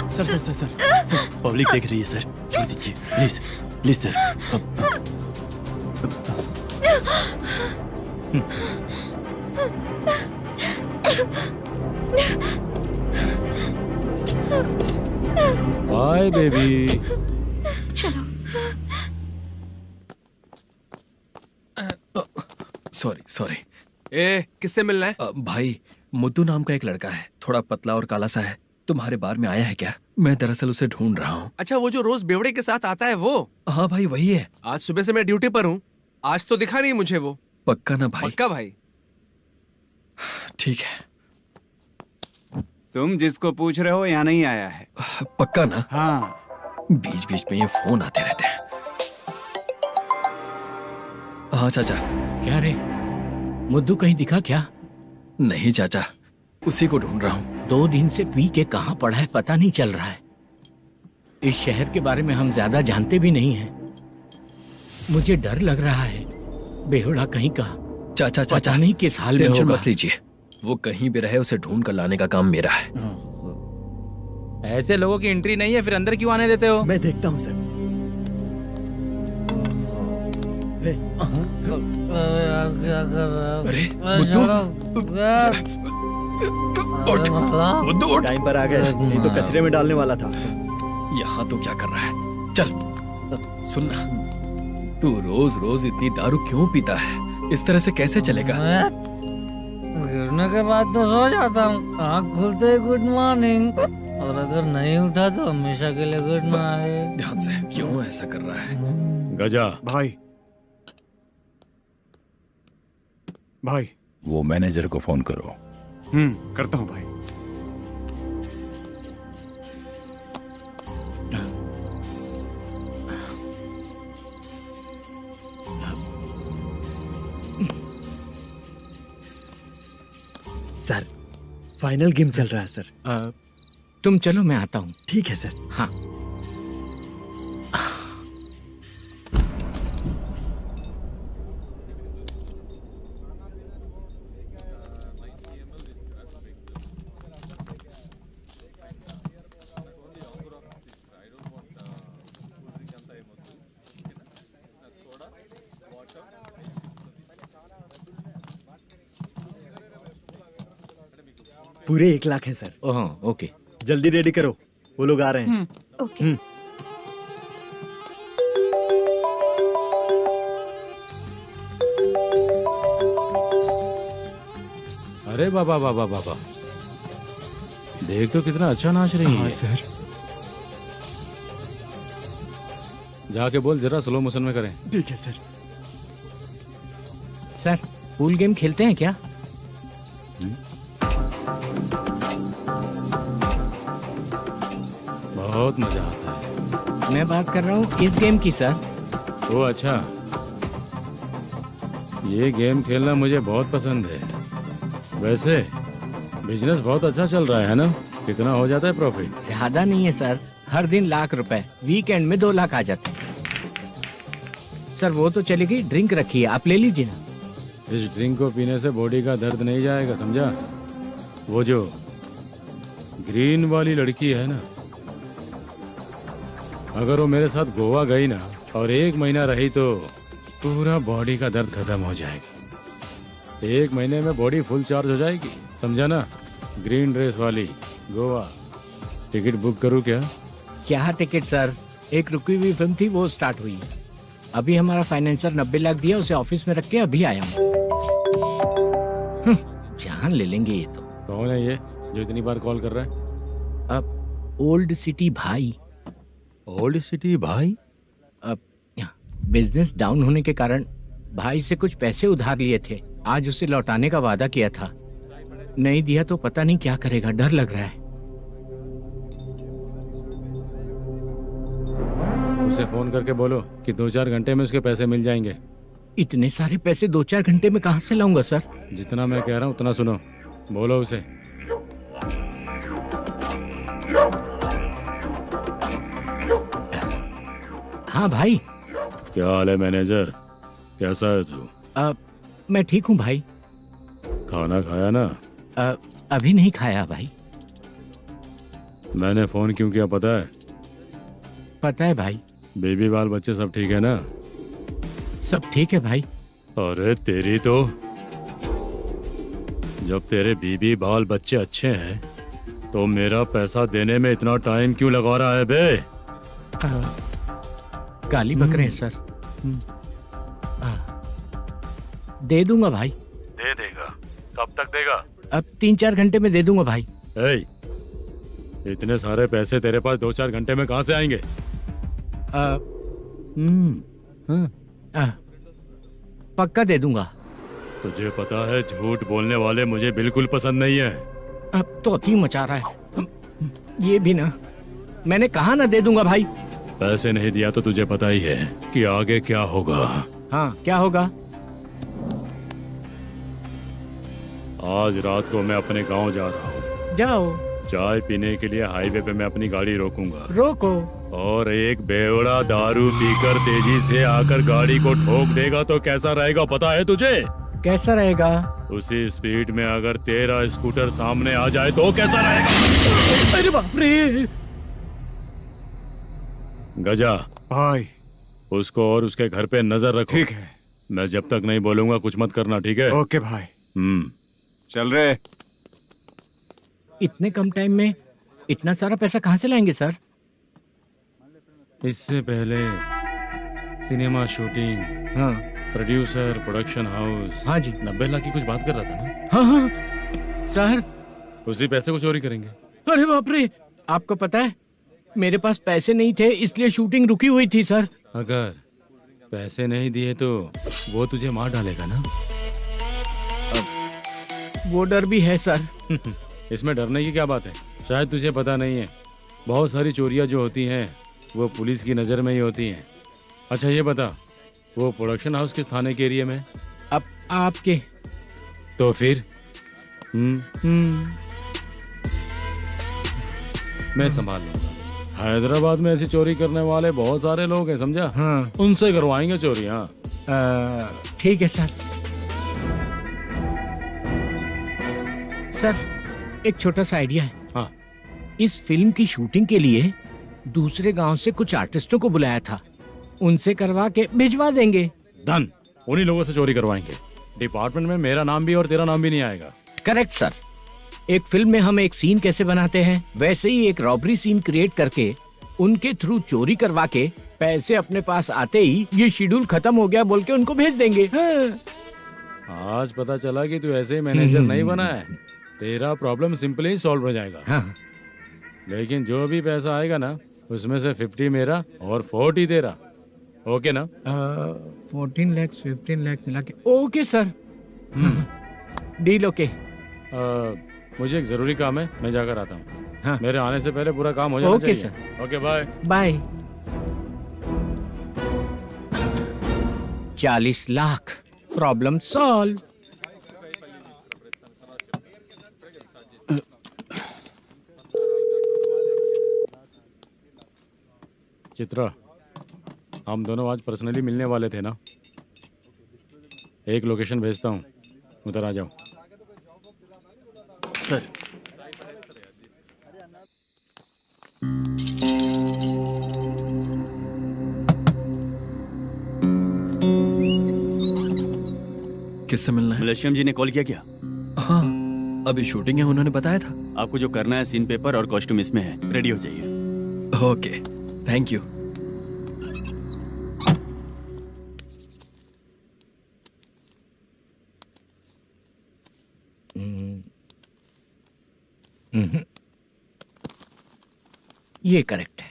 Sir sir sir sir sir, public देख रही है सर, छोड़ दीजिए please please sir. Bye baby. चलो। Sorry sorry. ए, किससे मिलना है? भाई, मुद्दू नाम का एक लड़का है, थोड़ा पतला और काला सा है। तुम्हारे बार में आया है क्या? मैं दरअसल उसे ढूंढ रहा हूँ। अच्छा, वो जो रोज बेवड़े के साथ आता है वो? हाँ भाई, वही है। आज सुबह से मैं ड्यूटी पर हूँ, आज तो दिखा नहीं मुझे वो। पक्का ना भाई? पक्का भाई। ठीक है। तुम जिसको पूछ रहे हो यहाँ नहीं आया है। पक्का ना? हाँ। बीच बीच में ये फोन आते रहते हैं। हाँ चाचा। क्या रे, मुद्दू कहीं दिखा क्या? नहीं चाचा, उसी को ढूंढ रहा हूँ। 2 दिन से पी के कहाँ पड़ा है पता नहीं चल रहा है। इस शहर के बारे में हम ज्यादा जानते भी नहीं हैं। मुझे डर लग रहा है, बेहुड़ा कहीं का। चाचा पता नहीं किस हाल में टेंशन होगा। मत लीजिए, वो कहीं भी रहे उसे ढूंढ कर लाने का काम मेरा है। ऐसे लोगों की एंट्री नहीं है, फिर अंदर क्यों आने देते हो? मैं देखता हूँ सर। अरे मुद्दू टाइम पर आ गए, नहीं तो कचरे में डालने वाला था। यहाँ तो क्या कर रहा है? चल सुनना, तू रोज रोज इतनी दारू क्यों पीता है? इस तरह से कैसे चलेगा? गिरने के बाद तो सो जाता हूँ, आँख खुलते ही गुड मॉर्निंग, और अगर नहीं उठा तो हमेशा के लिए गुड नाइट। ध्यान से, क्यों ऐसा कर रहा है? गजा भाई, भाई वो मैनेजर को फोन करो। करता हूँ भाई। सर फाइनल गेम चल रहा है सर। तुम चलो, मैं आता हूँ। ठीक है सर। हाँ। पूरे 1 लाख हैं सर। ओह ओके, जल्दी रेडी करो, वो लोग आ रहे हैं। ओके। अरे बाबा बाबा बाबा, देख तो कितना अच्छा नाच रही है। सर जाके बोल जरा स्लो मोशन में करें। ठीक है सर। सर पूल गेम खेलते हैं क्या? बहुत मजा आता है। मैं बात कर रहा हूँ इस गेम की सर। ओ अच्छा, ये गेम खेलना मुझे बहुत पसंद है। वैसे बिजनेस बहुत अच्छा चल रहा है ना? कितना हो जाता है प्रॉफिट? ज्यादा नहीं है सर, हर दिन लाख रुपए, वीकेंड में 2 लाख आ जाते हैं। सर वो तो चली गई, ड्रिंक रखी है, आप ले लीजिए ना। इस ड्रिंक को पीने से बॉडी का दर्द नहीं जाएगा, समझा? वो जो ग्रीन वाली लड़की है ना, अगर वो मेरे साथ गोवा गई ना और 1 महीना रही तो पूरा बॉडी का दर्द खत्म हो जाएगा। 1 महीने में बॉडी फुल चार्ज हो जाएगी, समझा ना? ग्रीन ड्रेस वाली, गोवा। टिकट बुक करूँ क्या? क्या टिकट सर, एक रुकी हुई फिल्म थी वो स्टार्ट हुई है। अभी हमारा फाइनेंसर 90 लाख दिया, उसे ऑफिस में रख के अभी आया हूँ। जान ले लेंगे ये तो। कौन है ये जो इतनी बार कॉल कर रहा है? अब ओल्ड सिटी भाई। ओल्ड सिटी भाई? अब बिजनेस डाउन होने के कारण भाई से कुछ पैसे उधार लिए थे, आज उसे लौटाने का वादा किया था। नहीं दिया तो पता नहीं क्या करेगा, डर लग रहा है। उसे फोन करके बोलो कि 2-4 घंटे में उसके पैसे मिल जाएंगे। इतने सारे पैसे 2-4 घंटे में कहाँ से लाऊंगा सर? जितना मैं कह रहा हूँ उतना सुनो, बोलो उसे। हाँ भाई। क्या हाल है मैनेजर, कैसा है तू? मैं ठीक हूँ भाई। खाना खाया ना? अभी नहीं खाया भाई। मैंने फोन क्यों किया पता है? पता है भाई। बेबी बाल बच्चे सब ठीक है ना? सब ठीक है भाई। अरे तेरी तो, जब तेरे बीबी बाल बच्चे अच्छे हैं तो मेरा पैसा देने में इतना टाइम क्यों लगा रहा है बे? गाली बक रहे हैं सर। दे दूंगा भाई। दे देगा? कब तक देगा? अब 3-4 घंटे में दे दूंगा भाई। इतने सारे पैसे तेरे पास 2-4 घंटे में कहाँ से आएंगे? पक्का दे दूंगा। तुझे पता है झूठ बोलने वाले मुझे बिल्कुल पसंद नहीं है। अब तोती मचा रहा है ये भी ना। मैंने कहा ना दे दूंगा भाई। पैसे नहीं दिया तो तुझे पता ही है कि आगे क्या होगा। हाँ क्या होगा? आज रात को मैं अपने गांव जा रहा हूँ। जाओ। चाय पीने के लिए हाईवे पे मैं अपनी गाड़ी रोकूंगा। रोको। और एक बेवड़ा दारू पीकर तेजी से आकर गाड़ी को ठोक देगा तो कैसा रहेगा पता है तुझे? कैसा रहेगा? उसी स्पीड में अगर तेरा स्कूटर सामने आ जाए तो कैसा रहेगा? अरे बाप रे। गजा भाई, उसको और उसके घर पे नजर रखो। ठीक है। मैं जब तक नहीं बोलूंगा कुछ मत करना, ठीक है? ओके भाई। चल रहे। इतने कम टाइम में इतना सारा पैसा कहाँ से लाएंगे सर? इससे पहले सिनेमा शूटिंग, हाँ, प्रोड्यूसर, प्रोडक्शन हाउस, हाँ जी, 90 लाख की कुछ बात कर रहा था ना? हाँ हाँ सर। उसी पैसे को चोरी करेंगे। अरे बाप रे, आपको पता है मेरे पास पैसे नहीं थे इसलिए शूटिंग रुकी हुई थी सर। अगर पैसे नहीं दिए तो वो तुझे मार डालेगा ना? वो डर भी है सर। इसमें डरने की क्या बात है? शायद तुझे पता नहीं है, बहुत सारी चोरियां जो होती हैं वो पुलिस की नज़र में ही होती हैं। अच्छा ये बता, वो प्रोडक्शन हाउस किस थाने के एरिया में? अब आपके। तो फिर मैं संभाल लूंगा। हैदराबाद में ऐसी चोरी करने वाले बहुत सारे लोग हैं, समझा? हाँ। उनसे करवाएंगे चोरी। हाँ ठीक है सर। सर एक छोटा सा आइडिया है। हाँ। इस फिल्म की शूटिंग के लिए दूसरे गांव से कुछ आर्टिस्टों को बुलाया था, उनसे करवा के भिजवा देंगे। डन, उन्हीं लोगों से चोरी करवाएंगे। डिपार्टमेंट में मेरा नाम भी और तेरा नाम भी नहीं आएगा। Correct sir. एक फिल्म में हम एक सीन कैसे बनाते हैं वैसे ही एक रॉबरी सीन क्रिएट करके उनके थ्रू चोरी करवा के पैसे अपने पास आते ही ये शेड्यूल खत्म हो गया बोल के उनको भेज देंगे। आज पता चला कि तू ऐसे ही मैनेजर नहीं बना है। तेरा प्रॉब्लम सिंपली ही सॉल्व हो जाएगा। हाँ। लेकिन जो भी पैसा आएगा ना उसमें से 50 मेरा और 40 तेरा। ओके ना? 14 लाख 15 लाख मिला के। Okay sir. Deal okay. मुझे एक जरूरी काम है, मैं जाकर आता हूँ। हाँ। मेरे आने से पहले पूरा काम हो जाना ओके चाहिए। Sir. Okay bye. Bye. 40 lakh, problem solve. Chitra, हम दोनों आज पर्सनली मिलने वाले थे ना? एक लोकेशन भेजता हूँ, उधर आ जाओ। सर। किससे मिलना है? मलेशियम जी ने कॉल किया क्या? हाँ, अभी शूटिंग है, उन्होंने बताया था। आपको जो करना है सीन पेपर और कॉस्ट्यूम इसमें है, रेडी हो जाइए। Okay, thank you. ये करेक्ट है।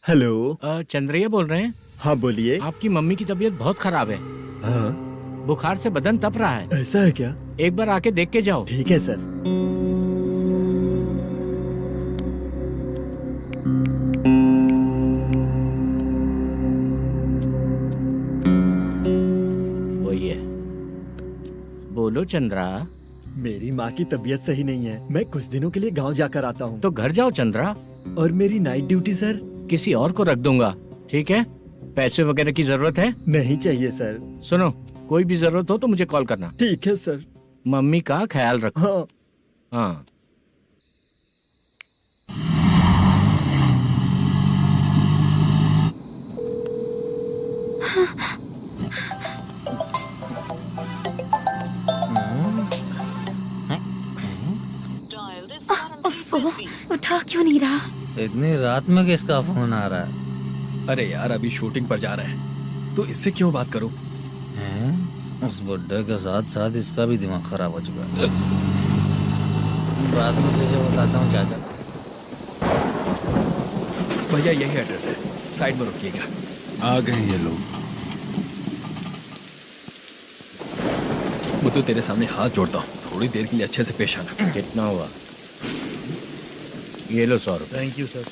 हेलो। चंद्रैया बोल रहे हैं? हाँ बोलिए। आपकी मम्मी की तबीयत बहुत खराब है। हाँ। बुखार से बदन तप रहा है। ऐसा है क्या? एक बार आके देख के जाओ। ठीक है सर। वही है। बोलो चंद्रा। मेरी माँ की तबीयत सही नहीं है, मैं कुछ दिनों के लिए गांव जाकर आता हूँ। तो घर जाओ चंद्रा। और मेरी नाइट ड्यूटी सर? किसी और को रख दूंगा, ठीक है? पैसे वगैरह की जरूरत है? नहीं चाहिए सर। सुनो, कोई भी जरूरत हो तो मुझे कॉल करना। ठीक है सर। मम्मी का ख्याल रखो। हाँ। हाँ। उठा क्यों नहीं रहा? इतनी रात में किसका फोन आ रहा है? अरे यार, अभी शूटिंग पर जा रहे हैं तो इससे क्यों बात करूं? उस बुड्ढे के साथ साथ इसका भी दिमाग खराब हो चुका है। बाद में तुझे बताता हूँ चाचा। भैया यही एड्रेस है, साइड में रुकिएगा। आ गए ये लोग। मुझे तेरे सामने हाथ जोड़ता हूँ, थोड़ी देर के लिए अच्छे से पेश आना। कितना हुआ? ये लो 100 रुपए। Thank you sir.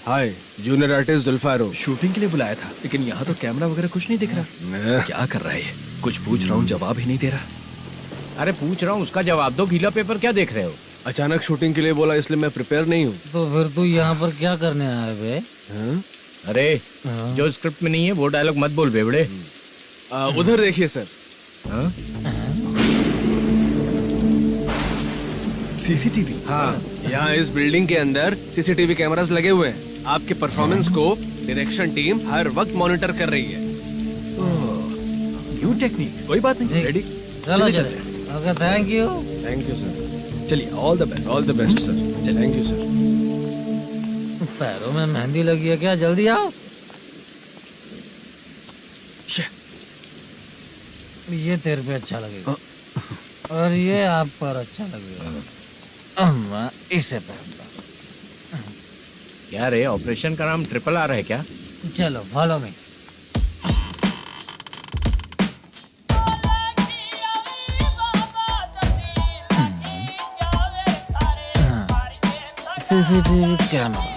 Hi, junior artist जुल्फारो। शूटिंग के लिए बुलाया था, लेकिन यहाँ तो कैमरा वगैरह कुछ नहीं दिख रहा। क्या कर रहा है ये? कुछ पूछ रहा हूँ, जवाब ही नहीं दे रहा। अरे पूछ रहा हूँ, उसका जवाब दो। गीला पेपर क्या देख रहे हो? अचानक शूटिंग के लिए बोला, इसलिए मैं प्रिपेयर नहीं हूँ। तो फिर तू यहाँ पर क्या करने आया बे? अरे जो स्क्रिप्ट में नहीं है वो डायलॉग मत बोल बेवड़े। उधर देखिए सर। सीसीटीवी? हाँ, यहाँ इस बिल्डिंग के अंदर सीसीटीवी कैमरास लगे हुए हैं। आपके परफॉर्मेंस को डायरेक्शन टीम हर वक्त मॉनिटर कर रही है। न्यू टेक्निक, कोई बात नहीं, रेडी। चलो चले। Okay, thank you sir. चलिए, all the best. All the best sir. Thank you sir. पैरों में मेहंदी लगी है क्या? जल्दी आओ। ये तेरे पे अच्छा लगेगा और ये आप पर अच्छा लगेगा। मैं इसे पहनता। क्या रे, ऑपरेशन का नाम ट्रिपल आर है क्या? चलो फॉलो मी। CCTV camera.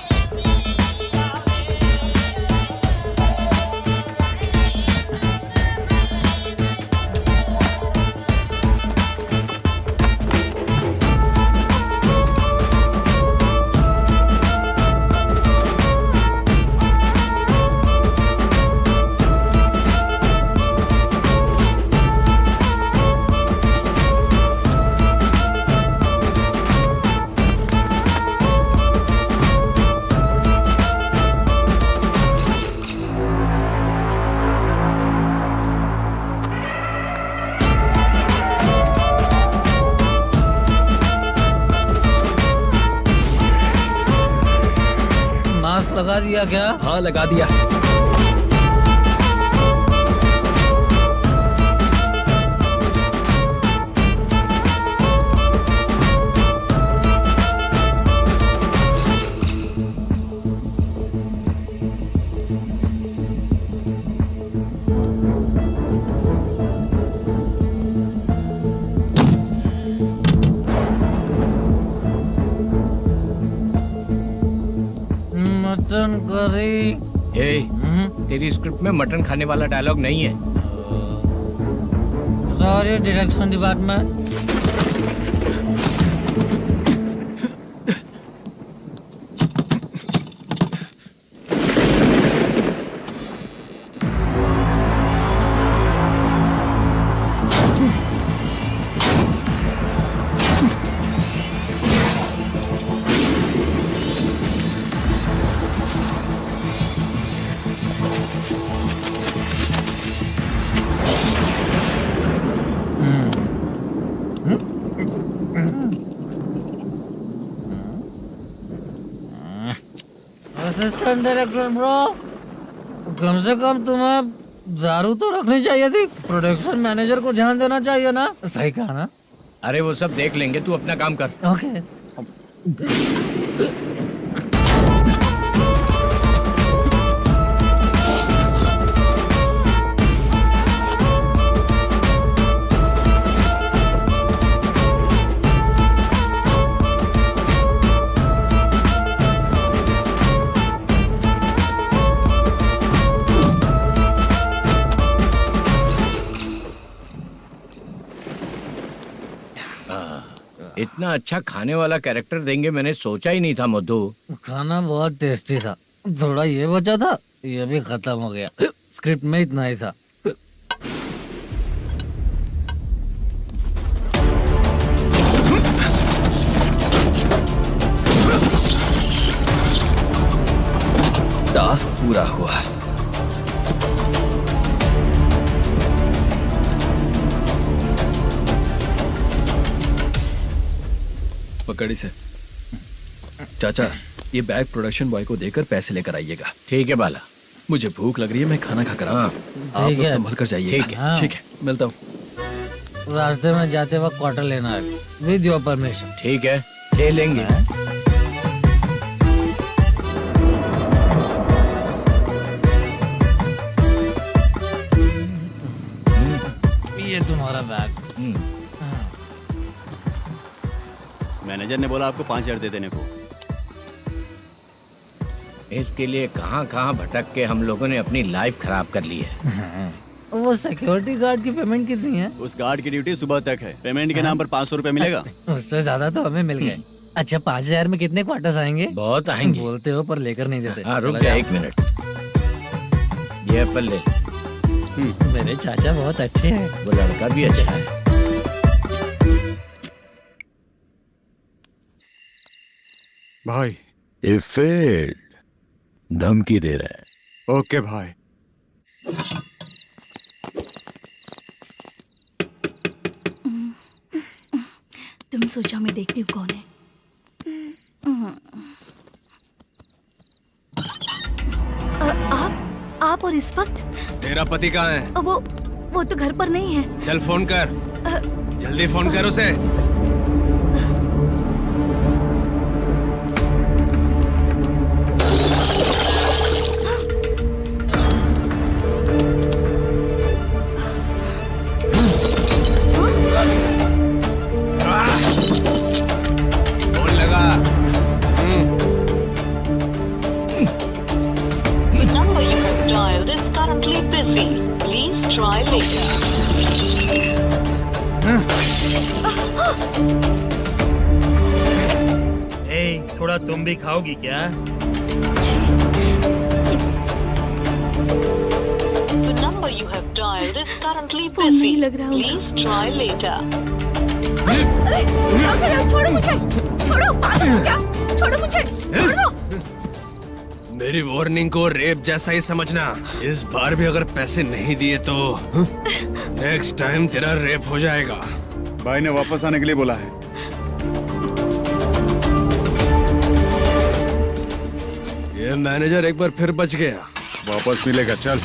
लगा दिया क्या? हाँ, लगा दिया। Mutton curry. तेरी स्क्रिप्ट में मटन खाने वाला डायलॉग नहीं है। Sorry direction department. Assistant director bro, कम से कम तुम्हें दारू तो रखनी चाहिए थी। प्रोडक्शन मैनेजर को ध्यान देना चाहिए ना। सही कहा ना? अरे वो सब देख लेंगे, तू अपना काम कर। ओके। इतना अच्छा खाने वाला कैरेक्टर देंगे मैंने सोचा ही नहीं था मधु। खाना बहुत टेस्टी था। थोड़ा ये बचा था, ये भी खत्म हो गया। स्क्रिप्ट में इतना ही था। टास्क पूरा हुआ। पकड़ी से। चाचा, ये बैग प्रोडक्शन बॉय को देकर पैसे लेकर आइएगा। ठीक है बाला। मुझे भूख लग रही है, मैं खाना खाकर आता हूँ। आप लोग संभल कर जाइएगा। ठीक है। ठीक है, मिलता हूँ। रास्ते में जाते वक्त क्वार्टर लेना है, विद योर परमिशन। ठीक है, ले लेंगे। ये तुम्हारा बैग। मैनेजर ने बोला आपको 5,000 दे देने को। इसके लिए कहाँ कहाँ भटक के हम लोगों ने अपनी लाइफ खराब कर ली है। वो सिक्योरिटी गार्ड की पेमेंट कितनी है? उस गार्ड की ड्यूटी सुबह तक है। पेमेंट के नाम पर 500 रुपए मिलेगा। उससे ज्यादा तो हमें मिल गए। अच्छा 5000 में कितने क्वार्टर्स आएंगे? बहुत आएंगे। बोलते हो पर लेकर नहीं देते। हाँ रुक जा 1 मिनट, ये एप्पल ले। मेरे चाचा बहुत अच्छे हैं। वो लड़का भी अच्छा है। भाई ये फेल्ड, धमकी दे रहा है। ओके भाई। तुम सोचो मैं देखती हूँ कौन है। आप और इस वक्त? तेरा पति कहाँ है? वो तो घर पर नहीं है। चल फोन कर, जल्दी फोन कर उसे। फोन लगा। number you have dialed is currently busy. Please try later. थोड़ा तुम भी खाओगी क्या? The number you have dialed is currently phone नहीं busy. लग रहा होगा। Please try later. अरे क्या कर रहे हो? छोड़ो मुझे, छोड़ो, पागल हो क्या? छोड़ो मुझे, छोड़ो। मेरी वार्निंग को रेप जैसा ही समझना। इस बार भी अगर पैसे नहीं दिए तो नेक्स्ट टाइम तेरा रेप हो जाएगा। भाई ने वापस आने के लिए बोला है। ये मैनेजर एक बार फिर बच गया। वापस मिलेगा, चल।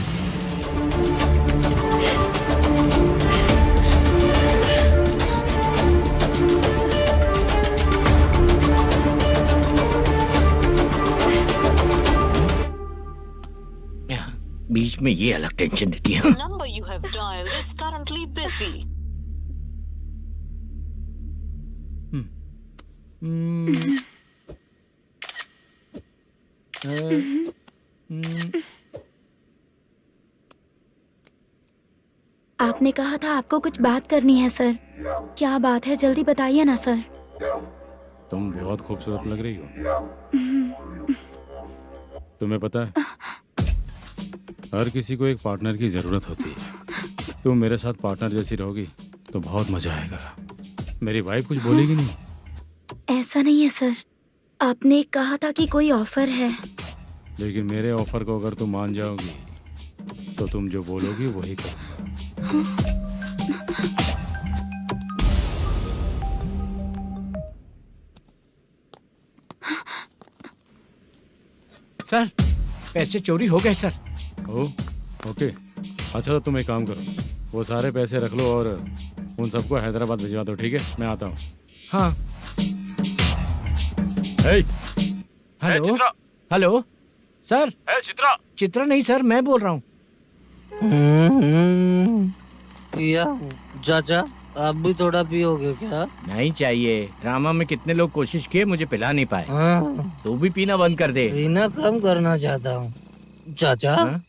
बीच में ये अलग टेंशन देती है। The number you have dialed is currently busy. आपने कहा था आपको कुछ बात करनी है सर। क्या बात है, जल्दी बताइए ना सर। तुम बहुत खूबसूरत लग रही हो। तुम्हें पता है, हर किसी को एक पार्टनर की जरूरत होती है। तुम मेरे साथ पार्टनर जैसी रहोगी तो बहुत मजा आएगा। मेरी वाइफ कुछ बोलेगी नहीं? ऐसा नहीं है सर, आपने कहा था कि कोई ऑफर है। लेकिन मेरे ऑफर को अगर तुम मान जाओगी तो तुम जो बोलोगी वही करूँगा। सर पैसे चोरी हो गए सर। ओके, अच्छा तो तुम एक काम करो, वो सारे पैसे रख लो और उन सबको हैदराबाद भिजवा दो, ठीक है? मैं आता हूँ। हाँ। Hey, hello hello sir. Chitra. Chitra नहीं सर, मैं बोल रहा हूँ। या चाचा आप भी थोड़ा पियोगे क्या? नहीं चाहिए। ड्रामा में कितने लोग कोशिश किए, मुझे पिला नहीं पाए। तू भी पीना बंद कर दे। पीना कम करना चाहता हूँ चाचा।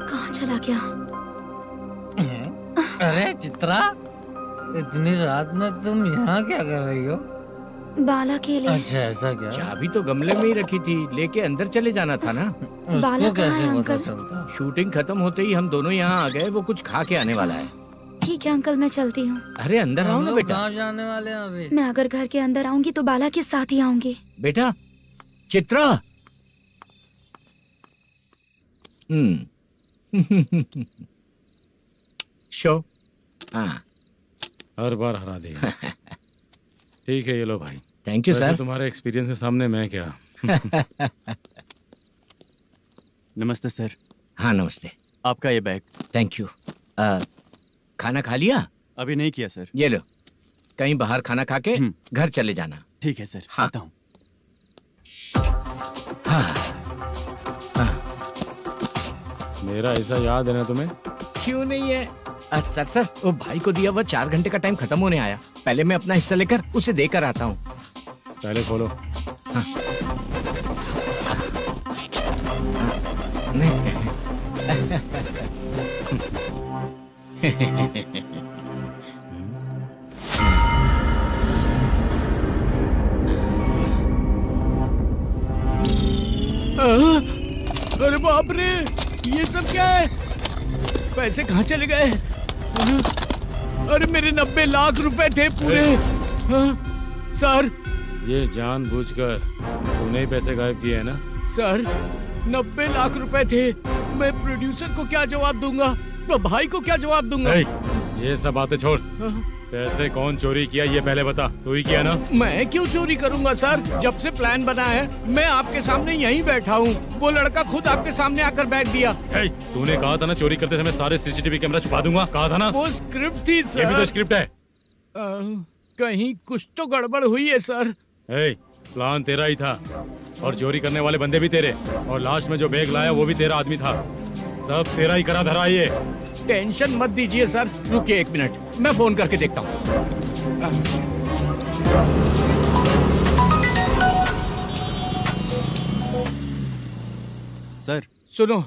कहाँ चला गया? अरे चित्रा, इतनी रात में तुम यहाँ क्या कर रही हो? बाला के लिए। अच्छा ऐसा क्या? चाबी तो गमले में ही रखी थी, लेके अंदर चले जाना था ना। बाला कैसे कहाँ है पता अंकल? चलता? शूटिंग खत्म होते ही हम दोनों यहाँ आ गए। वो कुछ खा के आने वाला है। ठीक है अंकल, मैं चलती हूँ। अरे अंदर आओ ना बेटा। कहाँ जाने वाले हैं अभी? मैं अगर घर के अंदर आऊंगी तो बाला के साथ ही आऊंगी। बेटा चित्रा। शो। हाँ हर बार हरा देगा। ठीक है, ये लो भाई। थैंक यू वैसे सर। तुम्हारे एक्सपीरियंस के सामने मैं क्या। नमस्ते सर। हाँ नमस्ते। आपका ये बैग। Thank you. खाना खा लिया? अभी नहीं किया सर। ये लो, कहीं बाहर खाना खा के घर चले जाना। ठीक है सर। हाँ। आता हूँ। मेरा ऐसा याद है ना तुम्हें? क्यों नहीं है? सर वो भाई को दिया हुआ 4 घंटे का टाइम खत्म होने आया। पहले मैं अपना हिस्सा लेकर उसे देकर आता हूँ। पहले खोलो। हाँ। अरे बाप रे, ये सब क्या है? पैसे कहाँ चले गए? अरे मेरे 90 लाख रुपए थे पूरे। सर, ये जानबूझकर तूने ही पैसे गायब किए हैं ना? सर 90 लाख रुपए थे। मैं प्रोड्यूसर को क्या जवाब दूंगा? तो भाई को क्या जवाब दूंगा? ये सब बातें छोड़। पैसे कौन चोरी किया ये पहले बता। तू ही किया ना? मैं क्यों चोरी करूंगा सर? जब से प्लान बना है मैं आपके सामने यहीं बैठा हूँ। वो लड़का खुद आपके सामने आकर बैग दिया। तूने कहा था ना चोरी करते समय सारे सीसीटीवी कैमरा छुपा दूंगा। कहा था ना? वो स्क्रिप्ट थी सर। ये भी तो स्क्रिप्ट है। कहीं कुछ तो गड़बड़ हुई है सर। प्लान तेरा ही था और चोरी करने वाले बंदे भी तेरे, और लास्ट में जो बैग लाया वो भी तेरा आदमी था। सब तेरा ही करा धरा। ये टेंशन मत दीजिए सर। रुकिए 1 मिनट, मैं फोन करके देखता हूँ। सर सुनो,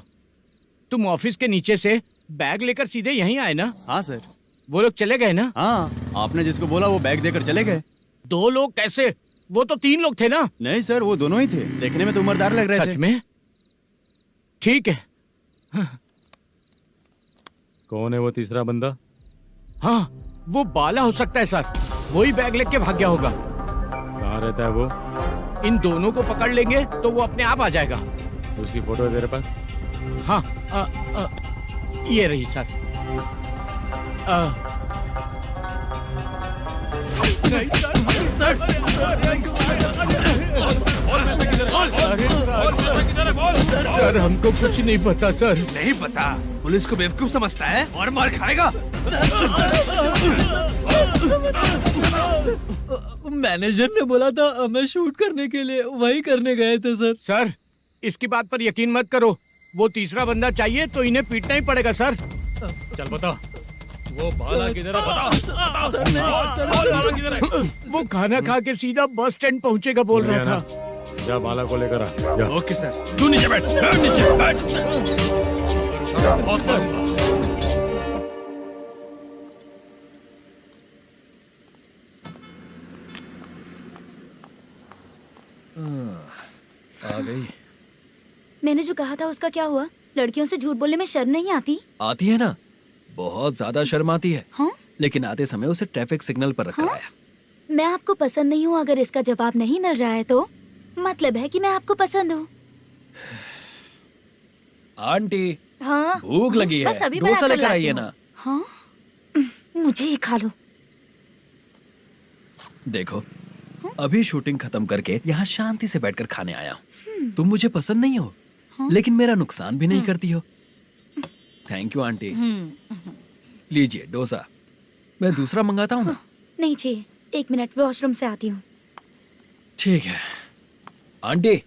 तुम ऑफिस के नीचे से बैग लेकर सीधे यहीं आए ना? हाँ सर। वो लोग चले गए ना? हाँ, आपने जिसको बोला वो बैग देकर चले गए। 2 लोग कैसे? वो तो 3 लोग थे ना? नहीं सर, वो दोनों ही थे। देखने में तो उम्रदार लग रहे थे। सच में? ठीक है। कौन है वो तीसरा बंदा? हाँ, वो बाला हो सकता है सर। वही बैग लेके भाग गया होगा। कहाँ रहता है वो? इन दोनों को पकड़ लेंगे तो वो अपने आप आ जाएगा। उसकी फोटो है तेरे पास? हाँ, ये रही सर। सर हमको कुछ नहीं पता सर। नहीं पता? पुलिस को बेवकूफ समझता है और मार खाएगा। मैनेजर ने बोला था हमें शूट करने के लिए, वही करने गए थे सर। सर इसकी बात पर यकीन मत करो। वो तीसरा बंदा चाहिए तो इन्हें पीटना ही पड़ेगा सर। चल बता, वो बाला किधर है? बता। वो खाना खा के सीधा बस स्टैंड पहुंचेगा बोल रहा था। जा बाला को लेकर आ। Okay sir. तू नीचे बैठ। नीचे बैठ। आ गई। मैंने जो कहा था उसका क्या हुआ? लड़कियों से झूठ बोलने में शर्म नहीं आती? आती है ना, बहुत ज्यादा शर्म आती है। हाँ? लेकिन आते समय उसे ट्रैफिक सिग्नल पर रखकर आया। मैं आपको पसंद नहीं हूँ अगर इसका जवाब नहीं मिल रहा है तो मतलब है कि मैं आपको पसंद हूँ। आंटी, हाँ? भूख लगी है, बस अभी डोसा बनाकर लेकर लाती आइए हूँ। ना। हाँ? मुझे ही खा लो। देखो, अभी शूटिंग खत्म करके यहाँ शांति से बैठकर खाने आया हूँ। तुम मुझे पसंद नहीं हो, लेकिन मेरा नुकसान भी नहीं करती हो। Thank you aunty. लीजिए डोसा। मैं दूसरा मंगाता हूँ ना? नहीं चाहिए, 1 मिनट वॉशरूम से आती हूँ। ठीक है आंटी,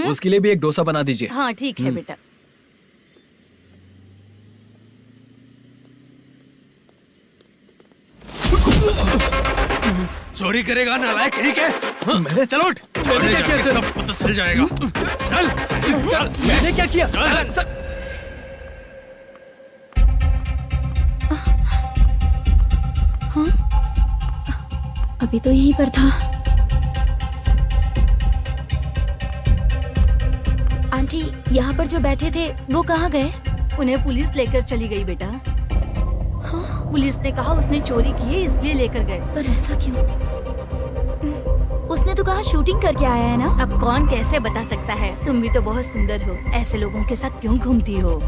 उसके लिए भी एक डोसा बना दीजिए। हाँ ठीक है बेटा। चोरी करेगा नालायक कहीं के? हाँ? चल उठ। मैंने क्या किया सर? सब पता चल जाएगा। चल चल। मैंने क्या किया? सर हाँ? अभी तो यहीं पर था। आंटी, यहाँ पर जो बैठे थे वो कहाँ गए? उन्हें पुलिस लेकर चली गई बेटा। हाँ? पुलिस ने कहा उसने चोरी की है इसलिए लेकर गए। पर ऐसा क्यों? उसने तो कहा शूटिंग करके आया है ना। अब कौन कैसे बता सकता है? तुम भी तो बहुत सुंदर हो, ऐसे लोगों के साथ क्यों घूमती हो?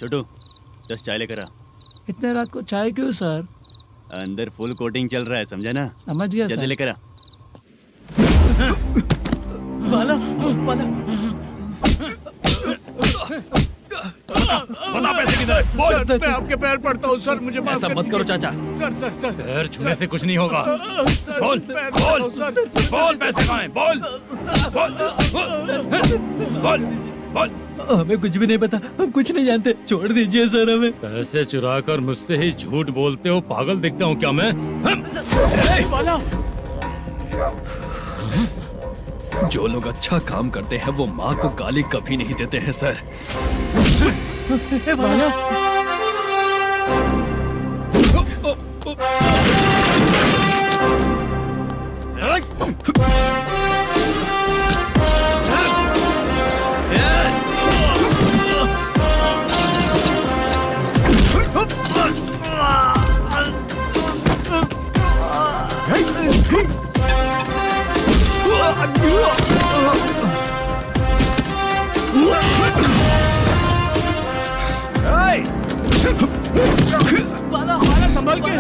छोटू 10 चाय लेकर आ। इतने रात को चाय क्यों सर? अंदर फुल कोटिंग चल रहा है, समझा ना? समझ गया जल्दी सर। लेकर आ। बाला, बाला। बता पैसे किधर है? बोल। सर, मैं आपके पैर पड़ता हूँ सर, मुझे माफ ऐसा कर मत करो दीजिए। चाचा। सर पैर छूने से कुछ नहीं होगा। सर, बोल पैर बोल पड़ता हूँ, सर। बोल पैसे कहाँ हैं? बोल बोल बोल। हमें कुछ भी नहीं पता, हम कुछ नहीं जानते, छोड़ दीजिए सर हमें। पैसे चुरा कर मुझसे ही झूठ बोलते हो, पागल दिखता हूँ क्या मैं? जो लोग अच्छा काम करते हैं वो माँ को गाली कभी नहीं देते हैं सर। बाला संभल के।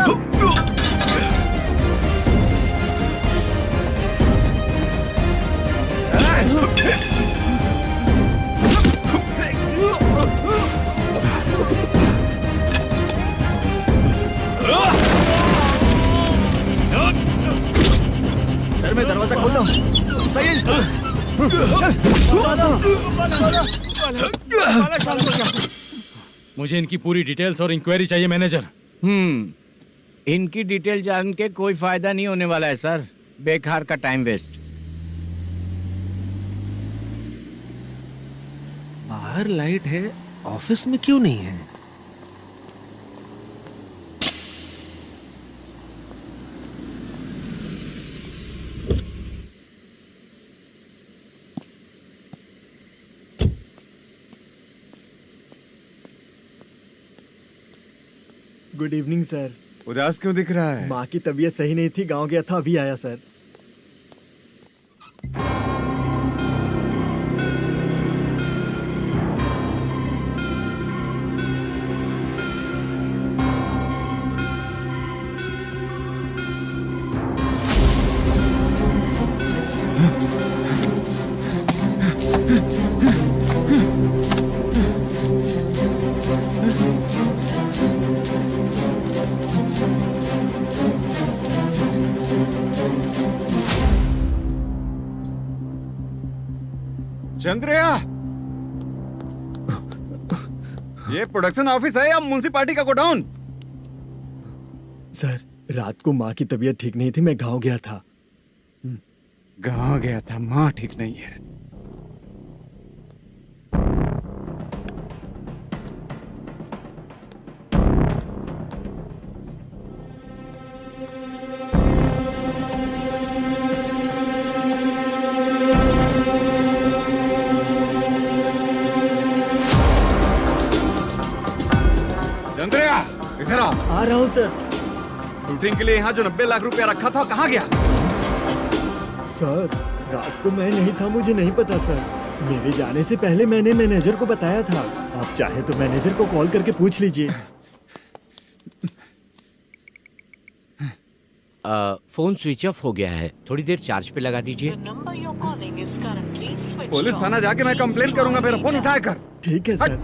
सर मैं दरवाजा खोल रहा हूँ। सही है सर। मुझे इनकी पूरी डिटेल्स और इंक्वायरी चाहिए मैनेजर। इनकी डिटेल जान के कोई फायदा नहीं होने वाला है सर, बेकार का टाइम वेस्ट। बाहर लाइट है, ऑफिस में क्यों नहीं है? Good evening sir. उदास क्यों दिख रहा है? माँ की तबीयत सही नहीं थी, गांव गया था, अभी आया सर। चंद्रया, ये प्रोडक्शन ऑफिस है या म्युनिसिपालिटी का गोडाउन? सर रात को माँ की तबीयत ठीक नहीं थी, मैं गांव गया था। गांव गया था, माँ ठीक नहीं है। चंद्रया, इधर आ रहा हूँ सर। शूटिंग के लिए यहाँ जो 90 लाख रुपया रखा था कहाँ गया? सर रात को मैं नहीं था, मुझे नहीं पता सर। मेरे जाने से पहले मैंने मैनेजर को बताया था। आप चाहे तो मैनेजर को कॉल करके पूछ लीजिए। फोन स्विच ऑफ हो गया है, थोड़ी देर चार्ज पे लगा दीजिए। पुलिस थाना जाके मैं कंप्लेन करूंगा, मेरा फोन उठाया कर। ठीक है सर।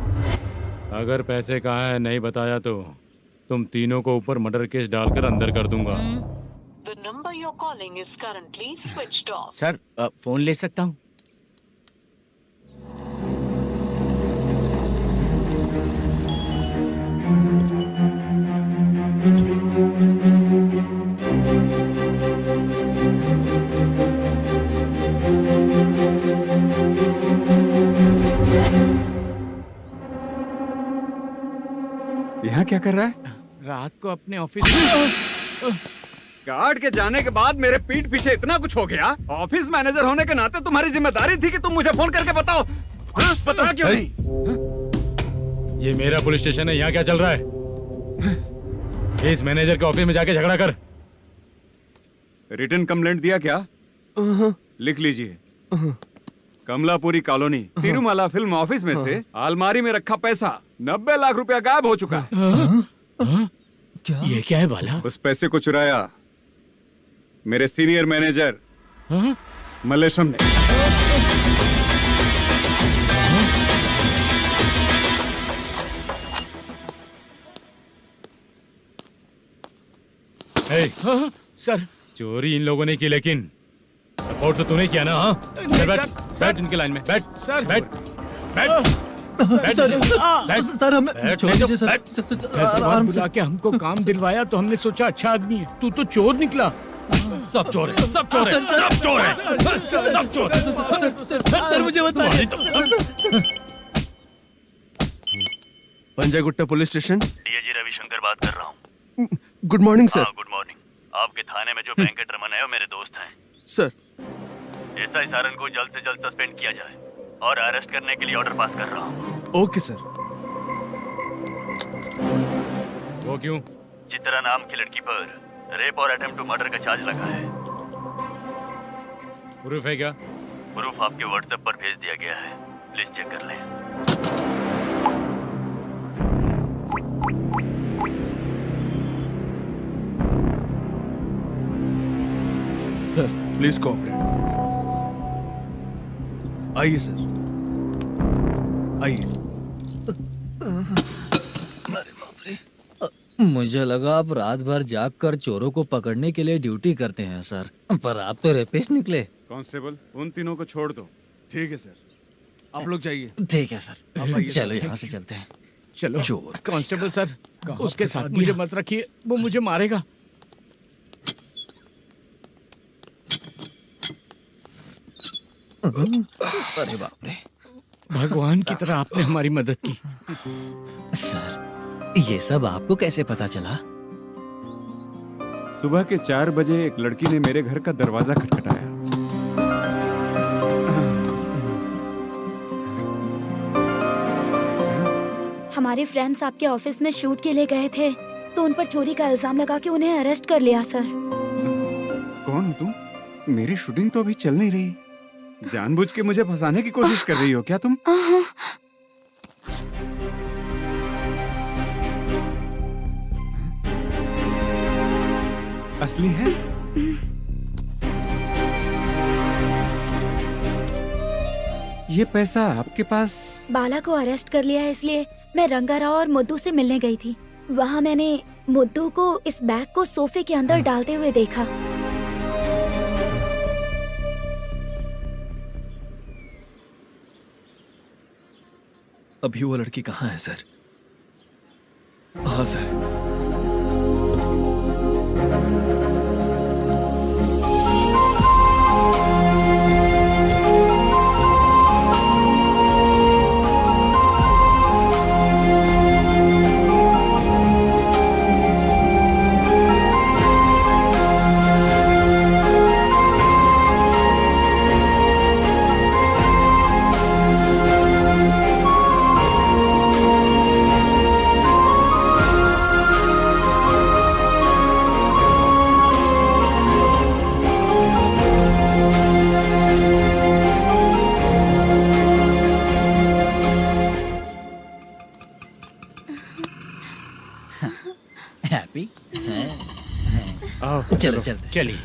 अगर पैसे कहाँ है नहीं बताया तो तुम तीनों को ऊपर मर्डर केस डालकर अंदर कर दूंगा। सर फोन ले सकता हूँ? यहाँ क्या कर रहा है? रात को अपने ऑफिस गार्ड के जाने के बाद मेरे पीठ पीछे इतना कुछ हो गया। ऑफिस मैनेजर होने के नाते तुम्हारी जिम्मेदारी थी कि तुम मुझे फोन करके बताओ। हाँ? पता क्यों नहीं? ये मेरा पुलिस स्टेशन है, यहाँ क्या चल रहा है? इस मैनेजर के ऑफिस में जाके झगड़ा कर। रिटन कंप्लेंट दिया क्या? लिख लीजिए। Kamalapuri colony, Tirumala film office में से अलमारी में रखा पैसा 90 लाख रुपया गायब हो चुका है। क्या? ये क्या है बाला? उस पैसे को चुराया मेरे सीनियर मैनेजर मल्लेशम ने। हे, सर चोरी इन लोगों ने की, लेकिन सपोर्ट तो तूने किया ना? हाँ, चल बैठ, बैठ इनके लाइन में, बैठ, सर, बैठ, बैठ, सर हमें छोड़ दीजिए सर। हैदराबाद बुला के हमको काम दिलवाया तो हमने सोचा अच्छा आदमी है, तू तो चोर निकला। सब चोर है, सब चोर है, सब चोर है, सब चोर है। सर मुझे बताइए। Panjagutta police station. DAG Ravishankar बात कर रहा हूँ। Good morning sir. हाँ, गुड मॉर्निंग। आपके थाने में जो वेंकट रमन है वो मेरे दोस्त हैं। सर एसआई सारन को जल्द से जल्द सस्पेंड किया जाए और अरेस्ट करने के लिए ऑर्डर पास कर रहा हूँ। Okay sir. वो क्यों? चित्रा नाम की लड़की पर रेप और अटेम्प्ट टू मर्डर का चार्ज लगा है। प्रूफ है क्या? प्रूफ आपके व्हाट्सएप पर भेज दिया गया है, प्लीज चेक कर लें। Sir please cooperate. आइए सर, आइए। मुझे लगा आप रात भर जाग कर चोरों को पकड़ने के लिए ड्यूटी करते हैं सर, पर आप तो रेपिस्ट निकले। कांस्टेबल, उन तीनों को छोड़ दो। ठीक है सर, आप लोग जाइए। ठीक है सर, आप आइए। चलो यहाँ से चलते हैं। चलो चोर कांस्टेबल सर, उसके साथ मुझे मत रखिए, वो मुझे मारेगा। अरे बाप रे, भगवान की तरह आपने हमारी मदद की। सर ये सब आपको कैसे पता चला? सुबह के 4 बजे एक लड़की ने मेरे घर का दरवाजा खटखटाया। हमारे फ्रेंड्स आपके ऑफिस में शूट के लिए गए थे तो उन पर चोरी का इल्जाम लगा के उन्हें अरेस्ट कर लिया सर। कौन हो तुम? मेरी शूटिंग तो अभी चल नहीं रही। जानबूझ के मुझे फंसाने की कोशिश कर रही हो क्या तुम? असली है? ये पैसा आपके पास? बाला को अरेस्ट कर लिया है इसलिए मैं रंगाराव और मुद्दू से मिलने गई थी। वहाँ मैंने मुद्दू को इस बैग को सोफे के अंदर डालते हुए देखा। अभी वो लड़की कहाँ है सर? हाँ सर। हैप्पी? चलो चलिए।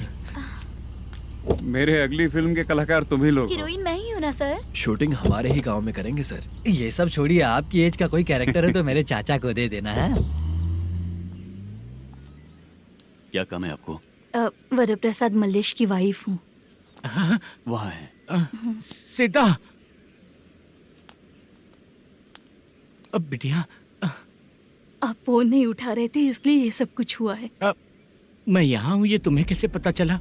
मेरे अगली फिल्म के कलाकार तुम ही लोग हो। हीरोइन मैं ही हूँ ना सर? शूटिंग हमारे ही गांव में करेंगे सर। ये सब छोड़िए, आपकी एज का कोई कैरेक्टर है तो मेरे चाचा को दे देना है। क्या काम है आपको? वरप्रसाद मल्लेश की वाइफ हूँ। वहाँ है। सीता। अब बिटिया, आप फोन नहीं उठा रहे थे इसलिए ये सब कुछ हुआ है। मैं यहाँ हूँ, ये तुम्हें कैसे पता चला?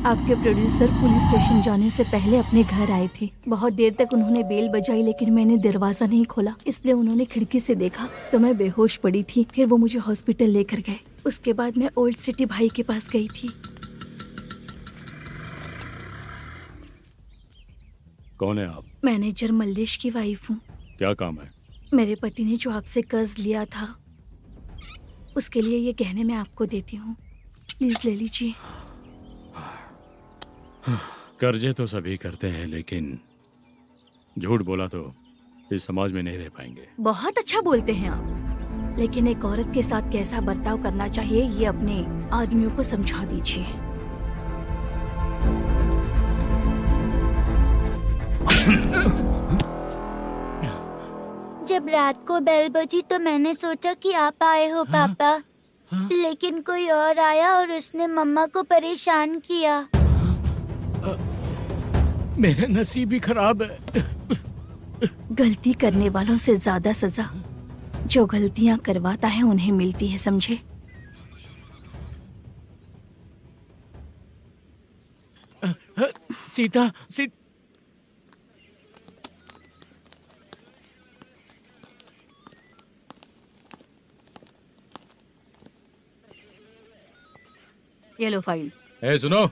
आपके प्रोड्यूसर पुलिस स्टेशन जाने से पहले अपने घर आए थे। बहुत देर तक उन्होंने बेल बजाई लेकिन मैंने दरवाजा नहीं खोला, इसलिए उन्होंने खिड़की से देखा तो मैं बेहोश पड़ी थी। फिर वो मुझे हॉस्पिटल लेकर गए। उसके बाद मैं ओल्ड सिटी भाई के पास गई थी। कौन है आप? मैनेजर मल्लेश की वाइफ हूँ। क्या काम है? मेरे पति ने जो आपसे कर्ज लिया था उसके लिए ये गहने मैं आपको देती हूँ, प्लीज ले लीजिए। कर्जे तो सभी करते हैं, लेकिन झूठ बोला तो इस समाज में नहीं रह पाएंगे। बहुत अच्छा बोलते हैं आप, लेकिन एक औरत के साथ कैसा बर्ताव करना चाहिए ये अपने आदमियों को समझा दीजिए। जब रात को बेल बजी तो मैंने सोचा कि आप आए हो पापा। लेकिन कोई और आया और उसने मम्मा को परेशान किया। मेरा नसीब ही खराब है। गलती करने वालों से ज्यादा सजा जो गलतियां करवाता है उन्हें मिलती है, समझे? सीता ये लो फाइल। ए सुनो,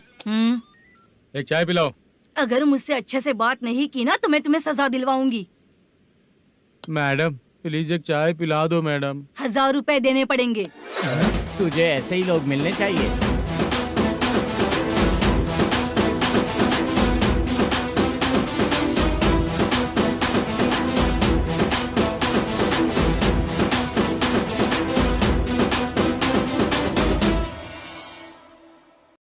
एक चाय पिलाओ। अगर मुझसे अच्छे से बात नहीं की ना तो मैं तुम्हें सजा दिलवाऊंगी। मैडम प्लीज एक चाय पिला दो मैडम। 1000 रुपए देने पड़ेंगे। तुझे ऐसे ही लोग मिलने चाहिए।